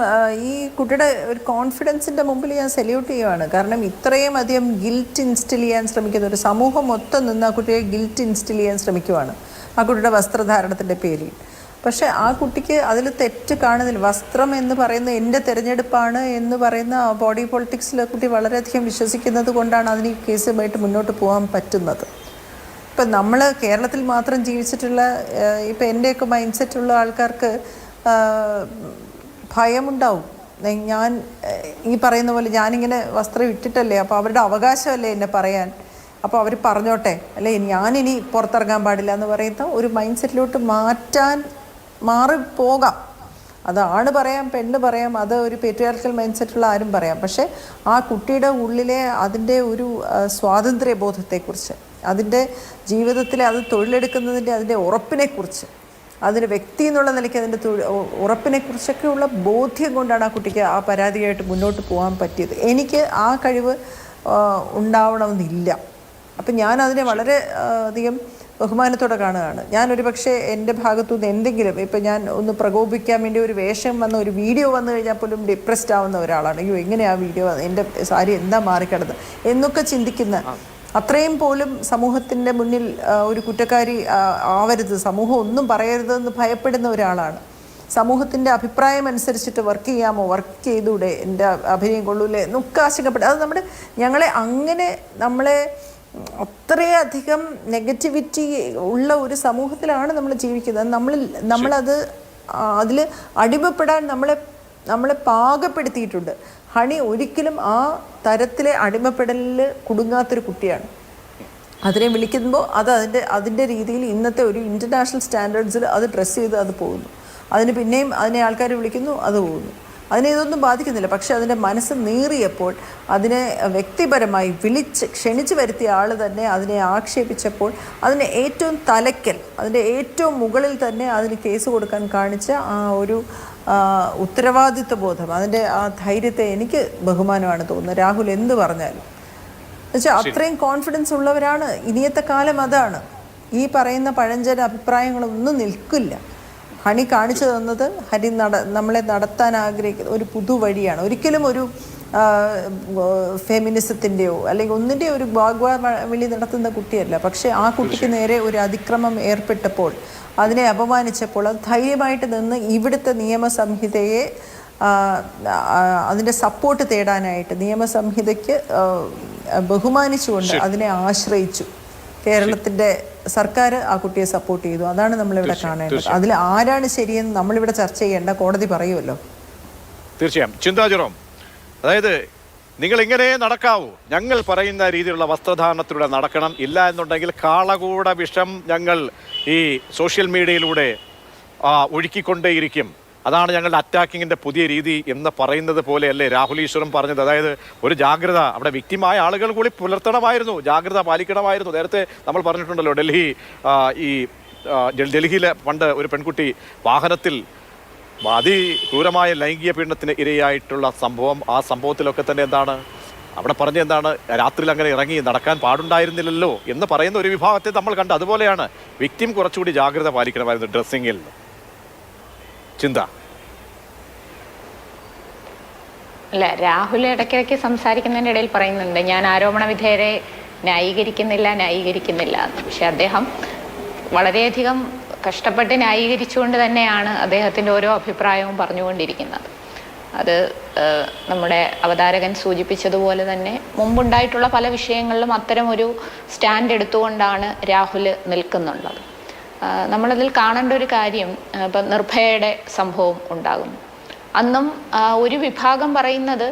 S2: ഈ കുട്ടിയുടെ ഒരു കോൺഫിഡൻസിൻ്റെ മുമ്പിൽ ഞാൻ സല്യൂട്ട് ചെയ്യുവാണ്. കാരണം ഇത്രയും അധികം ഗിൽറ്റ് ഇൻസ്റ്റിൽ ചെയ്യാൻ ശ്രമിക്കുന്ന ഒരു സമൂഹം മൊത്തം നിന്ന് ആ കുട്ടിയെ ഗിൽറ്റ് ഇൻസ്റ്റിൽ ചെയ്യാൻ ശ്രമിക്കുവാണ് ആ കുട്ടിയുടെ വസ്ത്രധാരണത്തിൻ്റെ പേരിൽ. പക്ഷേ ആ കുട്ടിക്ക് അതിൽ തെറ്റ് കാണുന്നില്ല. വസ്ത്രം എന്ന് പറയുന്ന എൻ്റെ തിരഞ്ഞെടുപ്പാണ് എന്ന് പറയുന്ന ബോഡി പൊളിറ്റിക്സിൽ കുട്ടി വളരെയധികം വിശ്വസിക്കുന്നത് കൊണ്ടാണ് അതിന് ഈ കേസുമായിട്ട് മുന്നോട്ട് പോകാൻ പറ്റുന്നത്. ഇപ്പം നമ്മൾ കേരളത്തിൽ മാത്രം ജീവിച്ചിട്ടുള്ള ഇപ്പം എൻ്റെയൊക്കെ മൈൻഡ് സെറ്റുള്ള ആൾക്കാർക്ക് ഭയമുണ്ടാവും. ഞാൻ ഈ പറയുന്ന പോലെ ഞാനിങ്ങനെ വസ്ത്രം ഇട്ടിട്ടല്ലേ, അപ്പോൾ അവരുടെ അവകാശമല്ലേ എന്നെ പറയാൻ, അപ്പോൾ അവർ പറഞ്ഞോട്ടെ, അല്ലേ ഞാനിനി പുറത്തിറങ്ങാൻ പാടില്ല എന്ന് പറയുന്ന ഒരു മൈൻഡ് സെറ്റിലോട്ട് മാറിപ്പോകാം. അത് ആണ് പറയാം, പെണ്ണ് പറയാം, അത് ഒരു പേട്രിയാർക്കൽ മൈൻഡ് സെറ്റുള്ള ആരും പറയാം. പക്ഷേ ആ കുട്ടിയുടെ ഉള്ളിലെ അതിൻ്റെ ഒരു സ്വാതന്ത്ര്യ ബോധത്തെക്കുറിച്ച്, അതിൻ്റെ ജീവിതത്തിലെ അത് തൊഴിലെടുക്കുന്നതിൻ്റെ അതിൻ്റെ ഉറപ്പിനെക്കുറിച്ച്, അതിന് വ്യക്തി എന്നുള്ള നിലയ്ക്ക് അതിൻ്റെ ഉറപ്പിനെക്കുറിച്ചൊക്കെയുള്ള ബോധ്യം കൊണ്ടാണ് ആ കുട്ടിക്ക് ആ പരാതിയായിട്ട് മുന്നോട്ട് പോകാൻ പറ്റിയത്. എനിക്ക് ആ കഴിവ് ഉണ്ടാവണമെന്നില്ല. അപ്പം ഞാൻ അതിനെ വളരെ അധികം ബഹുമാനത്തോടെ കാണുകയാണ്. ഞാനൊരു പക്ഷേ എൻ്റെ ഭാഗത്തുനിന്ന് എന്തെങ്കിലും ഇപ്പം ഞാൻ ഒന്ന് പ്രകോപിക്കാൻ വേണ്ടി ഒരു വേഷം വന്ന ഒരു വീഡിയോ വന്നു കഴിഞ്ഞാൽ പോലും ഡിപ്രസ്ഡ് ആവുന്ന ഒരാളാണ്. അയ്യോ എങ്ങനെ ആ വീഡിയോ, എൻ്റെ സാരി എന്താ മാറിക്കിടന്നത് എന്നൊക്കെ ചിന്തിക്കുന്ന, അത്രയും പോലും സമൂഹത്തിൻ്റെ മുന്നിൽ ഒരു കുറ്റക്കാരി ആവരുത്, സമൂഹം ഒന്നും പറയരുതെന്ന് ഭയപ്പെടുന്ന ഒരാളാണ്. സമൂഹത്തിൻ്റെ അഭിപ്രായം അനുസരിച്ചിട്ട് വർക്ക് ചെയ്യാമോ, വർക്ക് ചെയ്തൂടെ, എൻ്റെ അഭിനയം കൊള്ളൂലേ എന്നൊക്കെ ആശങ്കപ്പെടും. അത് നമ്മളെ അത്രയധികം നെഗറ്റിവിറ്റി ഉള്ള ഒരു സമൂഹത്തിലാണ് നമ്മൾ ജീവിക്കുന്നത്. നമ്മളത് അതിൽ അടിമപ്പെടാൻ നമ്മളെ പാകപ്പെടുത്തിയിട്ടുണ്ട്. ഹണി ഒരിക്കലും ആ തരത്തിലെ അടിമപ്പെടലിൽ കുടുങ്ങാത്തൊരു കുട്ടിയാണ്. അതിനെ വിളിക്കുമ്പോൾ അതിൻ്റെ രീതിയിൽ ഇന്നത്തെ ഒരു ഇൻ്റർനാഷണൽ സ്റ്റാൻഡേർഡ്സിൽ അത് ഡ്രസ്സ് ചെയ്ത് അത് പോകുന്നു. അതിന് പിന്നെയും അതിനെ ആൾക്കാർ വിളിക്കുന്നു, അത് പോകുന്നു. അതിനെ ഇതൊന്നും ബാധിക്കുന്നില്ല. പക്ഷെ അതിൻ്റെ മനസ്സ് നീറിയപ്പോൾ, അതിനെ വ്യക്തിപരമായി ക്ഷണിച്ചു വരുത്തിയ ആൾ തന്നെ അതിനെ ആക്ഷേപിച്ചപ്പോൾ, അതിനെ ഏറ്റവും തലയ്ക്കൽ, അതിൻ്റെ ഏറ്റവും മുകളിൽ തന്നെ അതിന് കേസ് കൊടുക്കാൻ കാണിച്ച ആ ഒരു ഉത്തരവാദിത്വ ബോധം, അതിൻ്റെ ആ ധൈര്യത്തെ എനിക്ക് ബഹുമാനമാണ് തോന്നുന്നത്. രാഹുൽ എന്ത് പറഞ്ഞാലും എന്നുവെച്ചാൽ അത്രയും കോൺഫിഡൻസ് ഉള്ളവരാണ്. ഇനിയത്തെ കാലം അതാണ്. ഈ പറയുന്ന പഴഞ്ചൻ അഭിപ്രായങ്ങളൊന്നും നിൽക്കില്ല. ഹണി കാണിച്ചു തന്നത് നമ്മളെ നടത്താൻ ആഗ്രഹിക്കുന്ന ഒരു പുതുവഴിയാണ്. ഒരിക്കലും ഒരു ഫെമിനിസത്തിൻ്റെയോ അല്ലെങ്കിൽ ഒന്നിൻ്റെയോ ഒരു വാഗ്വാദി നടത്തുന്ന കുട്ടിയല്ല. പക്ഷേ ആ കുട്ടിക്ക് നേരെ ഒരു അതിക്രമം ഏർപ്പെട്ടപ്പോൾ, അതിനെ അപമാനിച്ചപ്പോൾ, അത് ധൈര്യമായിട്ട് നിന്ന് ഇവിടുത്തെ നിയമസംഹിതയെ അതിൻ്റെ സപ്പോർട്ട് തേടാനായിട്ട് നിയമസംഹിതയ്ക്ക് ബഹുമാനിച്ചുകൊണ്ട് അതിനെ ആശ്രയിച്ചു. കേരളത്തിൻ്റെ സർക്കാർ ആ കുട്ടിയെ സപ്പോർട്ട് ചെയ്തു. അതാണ് നമ്മളിവിടെ കാണേണ്ടത്. അതിൽ ആരാണ് ശരിയെന്ന് നമ്മളിവിടെ ചർച്ച ചെയ്യേണ്ട, കോടതി പറയുമല്ലോ.
S1: തീർച്ചയായും. ചിന്താ ജെറോം, അതായത് നിങ്ങൾ ഇങ്ങനെ നടക്കാവൂ, ഞങ്ങൾ പറയുന്ന രീതിയിലുള്ള വസ്ത്രധാരണത്തിലൂടെ നടക്കണം, ഇല്ല എന്നുണ്ടെങ്കിൽ കാളകൂട വിഷം ഞങ്ങൾ ഈ സോഷ്യൽ മീഡിയയിലൂടെ ഒഴുക്കിക്കൊണ്ടേയിരിക്കും, അതാണ് ഞങ്ങളുടെ അറ്റാക്കിങ്ങിൻ്റെ പുതിയ രീതി എന്ന് പറയുന്നത് പോലെയല്ലേ രാഹുൽ ഈശ്വറും പറഞ്ഞത്? അതായത് ഒരു ജാഗ്രത അവിടെ വ്യക്തിമായ ആളുകൾ കൂടി പുലർത്തണമായിരുന്നു, ജാഗ്രത പാലിക്കണമായിരുന്നു. നേരത്തെ നമ്മൾ പറഞ്ഞിട്ടുണ്ടല്ലോ, ഡൽഹിയിലെ പണ്ട് ഒരു പെൺകുട്ടി വാഹനത്തിൽ അതിക്രൂരമായ ലൈംഗിക പീഡനത്തിന് ഇരയായിട്ടുള്ള സംഭവം. ആ സംഭവത്തിലൊക്കെ തന്നെ എന്താണ് അവിടെ പറഞ്ഞ എന്താണ്, രാത്രിയിൽ അങ്ങനെ ഇറങ്ങി നടക്കാൻ പാടുണ്ടായിരുന്നില്ലല്ലോ എന്ന് പറയുന്ന ഒരു വിഭാഗത്തെ നമ്മൾ കണ്ടു. അതുപോലെയാണ് വിക്ടിം കുറച്ചുകൂടി ജാഗ്രത പാലിക്കണമായിരുന്നു ഡ്രസ്സിങ്ങിൽ. ചിന്ത
S3: അല്ല, രാഹുൽ ഇടയ്ക്കിടയ്ക്ക് സംസാരിക്കുന്നതിൻ്റെ ഇടയിൽ പറയുന്നുണ്ട് ഞാൻ ആരോപണ വിധേയരെ ന്യായീകരിക്കുന്നില്ല എന്ന്. പക്ഷെ അദ്ദേഹം വളരെയധികം കഷ്ടപ്പെട്ട് ന്യായീകരിച്ചുകൊണ്ട് തന്നെയാണ് അദ്ദേഹത്തിൻ്റെ ഓരോ അഭിപ്രായവും പറഞ്ഞുകൊണ്ടിരിക്കുന്നത്. അത് നമ്മുടെ അവതാരകൻ സൂചിപ്പിച്ചതുപോലെ തന്നെ മുമ്പുണ്ടായിട്ടുള്ള പല വിഷയങ്ങളിലും അത്തരം ഒരു സ്റ്റാൻഡ് എടുത്തുകൊണ്ടാണ് രാഹുൽ നിൽക്കുന്നുള്ളത്. നമ്മളതിൽ കാണേണ്ട ഒരു കാര്യം, ഇപ്പം നിർഭയയുടെ സംഭവം ഉണ്ടാകുന്നു. അന്നും ഒരു വിഭാഗം പറയുന്നത്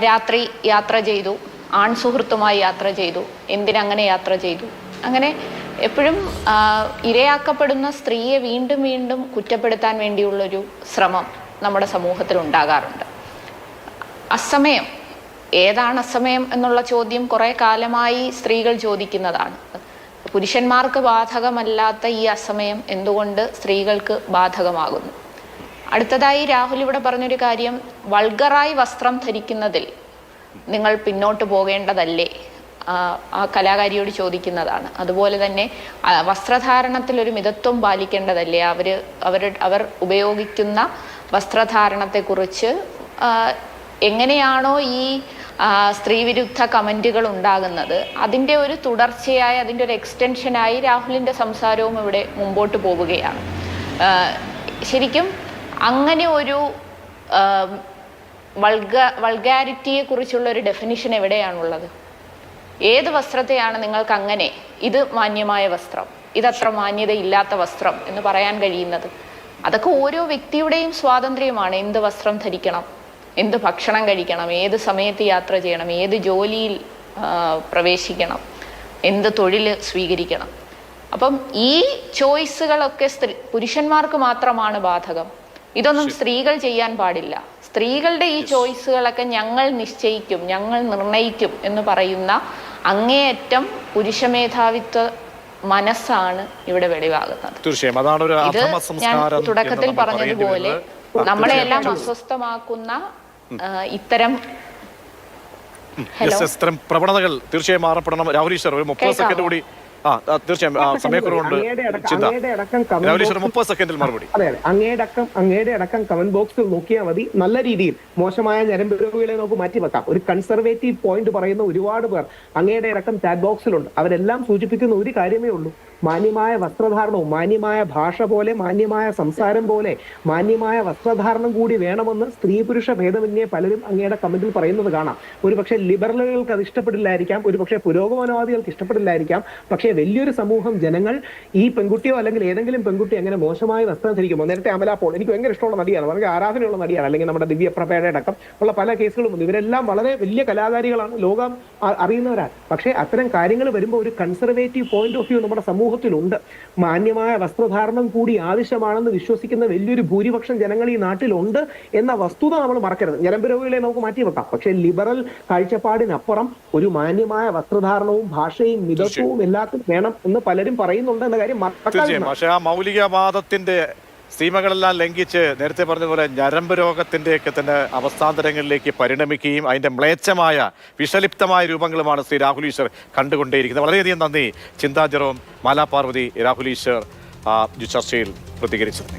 S3: രാത്രി യാത്ര ചെയ്തു, ആൺ സുഹൃത്തുമായി യാത്ര ചെയ്തു, എന്തിനങ്ങനെ യാത്ര ചെയ്തു, അങ്ങനെ എപ്പോഴും ഇരയാക്കപ്പെടുന്ന സ്ത്രീയെ വീണ്ടും വീണ്ടും കുറ്റപ്പെടുത്താൻ വേണ്ടിയുള്ളൊരു ശ്രമം നമ്മുടെ സമൂഹത്തിൽ ഉണ്ടാകാറുണ്ട്. അസമയം, ഏതാണ് അസമയം എന്നുള്ള ചോദ്യം കുറേ കാലമായി സ്ത്രീകൾ ചോദിക്കുന്നതാണ്. പുരുഷന്മാർക്ക് ബാധകമല്ലാത്ത ഈ അസമയം എന്തുകൊണ്ട് സ്ത്രീകൾക്ക് ബാധകമാകുന്നു? അടുത്തതായി രാഹുൽ ഇവിടെ പറഞ്ഞൊരു കാര്യം, വൾഗറായി വസ്ത്രം ധരിക്കുന്നതിൽ നിങ്ങൾ പിന്നോട്ട് പോകേണ്ടതല്ലേ, ആ കലാകാരിയോട് ചോദിക്കുന്നതാണ്. അതുപോലെ തന്നെ വസ്ത്രധാരണത്തിൽ ഒരു മിതത്വം പാലിക്കേണ്ടതല്ലേ, അവർ ഉപയോഗിക്കുന്ന വസ്ത്രധാരണത്തെക്കുറിച്ച് എങ്ങനെയാണോ ഈ സ്ത്രീവിരുദ്ധ കമൻറ്റുകൾ ഉണ്ടാകുന്നത്, അതിൻ്റെ ഒരു തുടർച്ചയായി, അതിൻ്റെ ഒരു എക്സ്റ്റൻഷനായി രാഹുലിൻ്റെ സംസാരവും ഇവിടെ മുമ്പോട്ട് പോവുകയാണ്. ശരിക്കും അങ്ങനെ ഒരു വൾഗാരിറ്റിയെക്കുറിച്ചുള്ള ഒരു ഡെഫിനിഷൻ എവിടെയാണുള്ളത്? ഏത് വസ്ത്രത്തെയാണ് നിങ്ങൾക്ക് അങ്ങനെ ഇത് മാന്യമായ വസ്ത്രം, ഇതത്ര മാന്യതയില്ലാത്ത വസ്ത്രം എന്ന് പറയാൻ കഴിയുന്നത്? അതൊക്കെ ഓരോ വ്യക്തിയുടെയും സ്വാതന്ത്ര്യമാണ്. എന്ത് വസ്ത്രം ധരിക്കണം, എന്ത് ഭക്ഷണം കഴിക്കണം, ഏത് സമയത്ത് യാത്ര ചെയ്യണം, ഏത് ജോലിയിൽ പ്രവേശിക്കണം, എന്ത് തൊഴിൽ സ്വീകരിക്കണം. അപ്പം ഈ ചോയ്സുകളൊക്കെ പുരുഷന്മാർക്ക് മാത്രമാണ് ബാധകം. ഇതൊന്നും സ്ത്രീകൾ ചെയ്യാൻ പാടില്ല. സ്ത്രീകളുടെ ഈ ചോയ്സുകളൊക്കെ ഞങ്ങൾ നിശ്ചയിക്കും, ഞങ്ങൾ നിർണയിക്കും എന്ന് പറയുന്ന അങ്ങേയറ്റം പുരുഷമേധാവിത്വ മനസ്സാണ് ഇവിടെ വെളിവാകുന്നത്.
S1: തീർച്ചയായും അതാണ് ഒരു
S3: ഇത് ഞാൻ തുടക്കത്തിൽ പറഞ്ഞതുപോലെ നമ്മളെല്ലാം അസ്വസ്ഥമാക്കുന്ന ഇത്തരം
S1: പ്രവണതകൾ തീർച്ചയായും മാറപ്പെടണം. രാഹുൽ ഈശ്വർ ഒരു 30 സെക്കൻഡ് കൂടി. തീർച്ചയായും സമയക്കുറവുണ്ട്. രാഹുൽ ഈശ്വർ 30 സെക്കൻഡിൽ മറുപടി.
S4: അതെ, അങ്ങയുടെ അടക്കം കമന്റ് ബോക്സിൽ നോക്കിയാൽ മതി. നല്ല രീതിയിൽ മോശമായ ഞരമ്പ് രോഗികളെ നമുക്ക് മാറ്റിവെക്കാം. ഒരു കൺസർവേറ്റീവ് പോയിന്റ് പറയുന്ന ഒരുപാട് പേർ അങ്ങയുടെ അടക്കം ചാറ്റ് ബോക്സിലുണ്ട്. അവരെല്ലാം സൂചിപ്പിക്കുന്ന ഒരു കാര്യമേ ഉള്ളൂ: മാന്യമായ വസ്ത്രധാരണവും മാന്യമായ ഭാഷ പോലെ, മാന്യമായ സംസാരം പോലെ മാന്യമായ വസ്ത്രധാരണം കൂടി വേണമെന്ന് സ്ത്രീ പുരുഷ ഭേദമന്യേ പലരും അങ്ങയുടെ കമന്റിൽ പറയുന്നത് കാണാം. ഒരുപക്ഷെ ലിബറലുകൾക്ക് അത് ഇഷ്ടപ്പെടില്ലായിരിക്കാം, ഒരുപക്ഷെ പുരോഗമനവാദികൾക്ക് ഇഷ്ടപ്പെടില്ലായിരിക്കാം. പക്ഷേ വലിയൊരു സമൂഹം ജനങ്ങൾ ഈ പെൺകുട്ടിയോ അല്ലെങ്കിൽ ഏതെങ്കിലും പെൺകുട്ടി അങ്ങനെ മോശമായ വസ്ത്രം ധരിക്കുമ്പോൾ, നേരത്തെ അമല പോൾ എനിക്ക് ഭയങ്കര ഇഷ്ടമുള്ള നടിയാണ്, വളരെ ആരാധനയുള്ള നടിയാണ്, അല്ലെങ്കിൽ നമ്മുടെ ദിവ്യപ്രഭയുടെ അടക്കം ഉള്ള പല കേസുകളും ഉണ്ട്. ഇവരെല്ലാം വളരെ വലിയ കലാകാരികളാണ്, ലോകം അറിയുന്നവരാണ്. പക്ഷേ അത്തരം കാര്യങ്ങൾ വരുമ്പോൾ ഒരു കൺസർവേറ്റീവ് പോയിന്റ് ഓഫ് വ്യൂ നമ്മുടെ സമൂഹത്തിലുണ്ട്. മാന്യമായ വസ്ത്രധാരണം കൂടി ആവശ്യമാണെന്ന് വിശ്വസിക്കുന്ന വലിയൊരു ഭൂരിപക്ഷം ജനങ്ങൾ ഈ നാട്ടിലുണ്ട് എന്ന വസ്തുത നമ്മൾ മറക്കരുത്. ഞരമ്പ് രോഗികളെ നമുക്ക് മാറ്റിവെക്കാം, പക്ഷേ ലിബറൽ കാഴ്ചപ്പാടിനപ്പുറം ഒരു മാന്യമായ വസ്ത്രധാരണവും ഭാഷയും മിതത്വവും എല്ലാത്തിനും വേണം എന്ന് പലരും പറയുന്നുണ്ട് എന്ന കാര്യം മറക്കാം.
S1: പക്ഷേ ആ മൗലികവാദത്തിന്റെ സീമകളെല്ലാം ലംഘിച്ച് നേരത്തെ പറഞ്ഞതുപോലെ ഞരമ്പ് രോഗത്തിന്റെയൊക്കെ തന്നെ അവസ്ഥാന്തരങ്ങളിലേക്ക് പരിണമിക്കുകയും അതിന്റെ മ്ലേച്ഛമായ വിഷലിപ്തമായ രൂപങ്ങളുമാണ് ശ്രീ രാഹുൽ ഈശ്വർ കണ്ടുകൊണ്ടേയിരിക്കുന്നത്. വളരെയധികം നന്ദി ചിന്താ ജെറോം, മാലാ പാർവതി, രാഹുൽ ഈശ്വർ ചർച്ചയിൽ പ്രതികരിച്ചത്.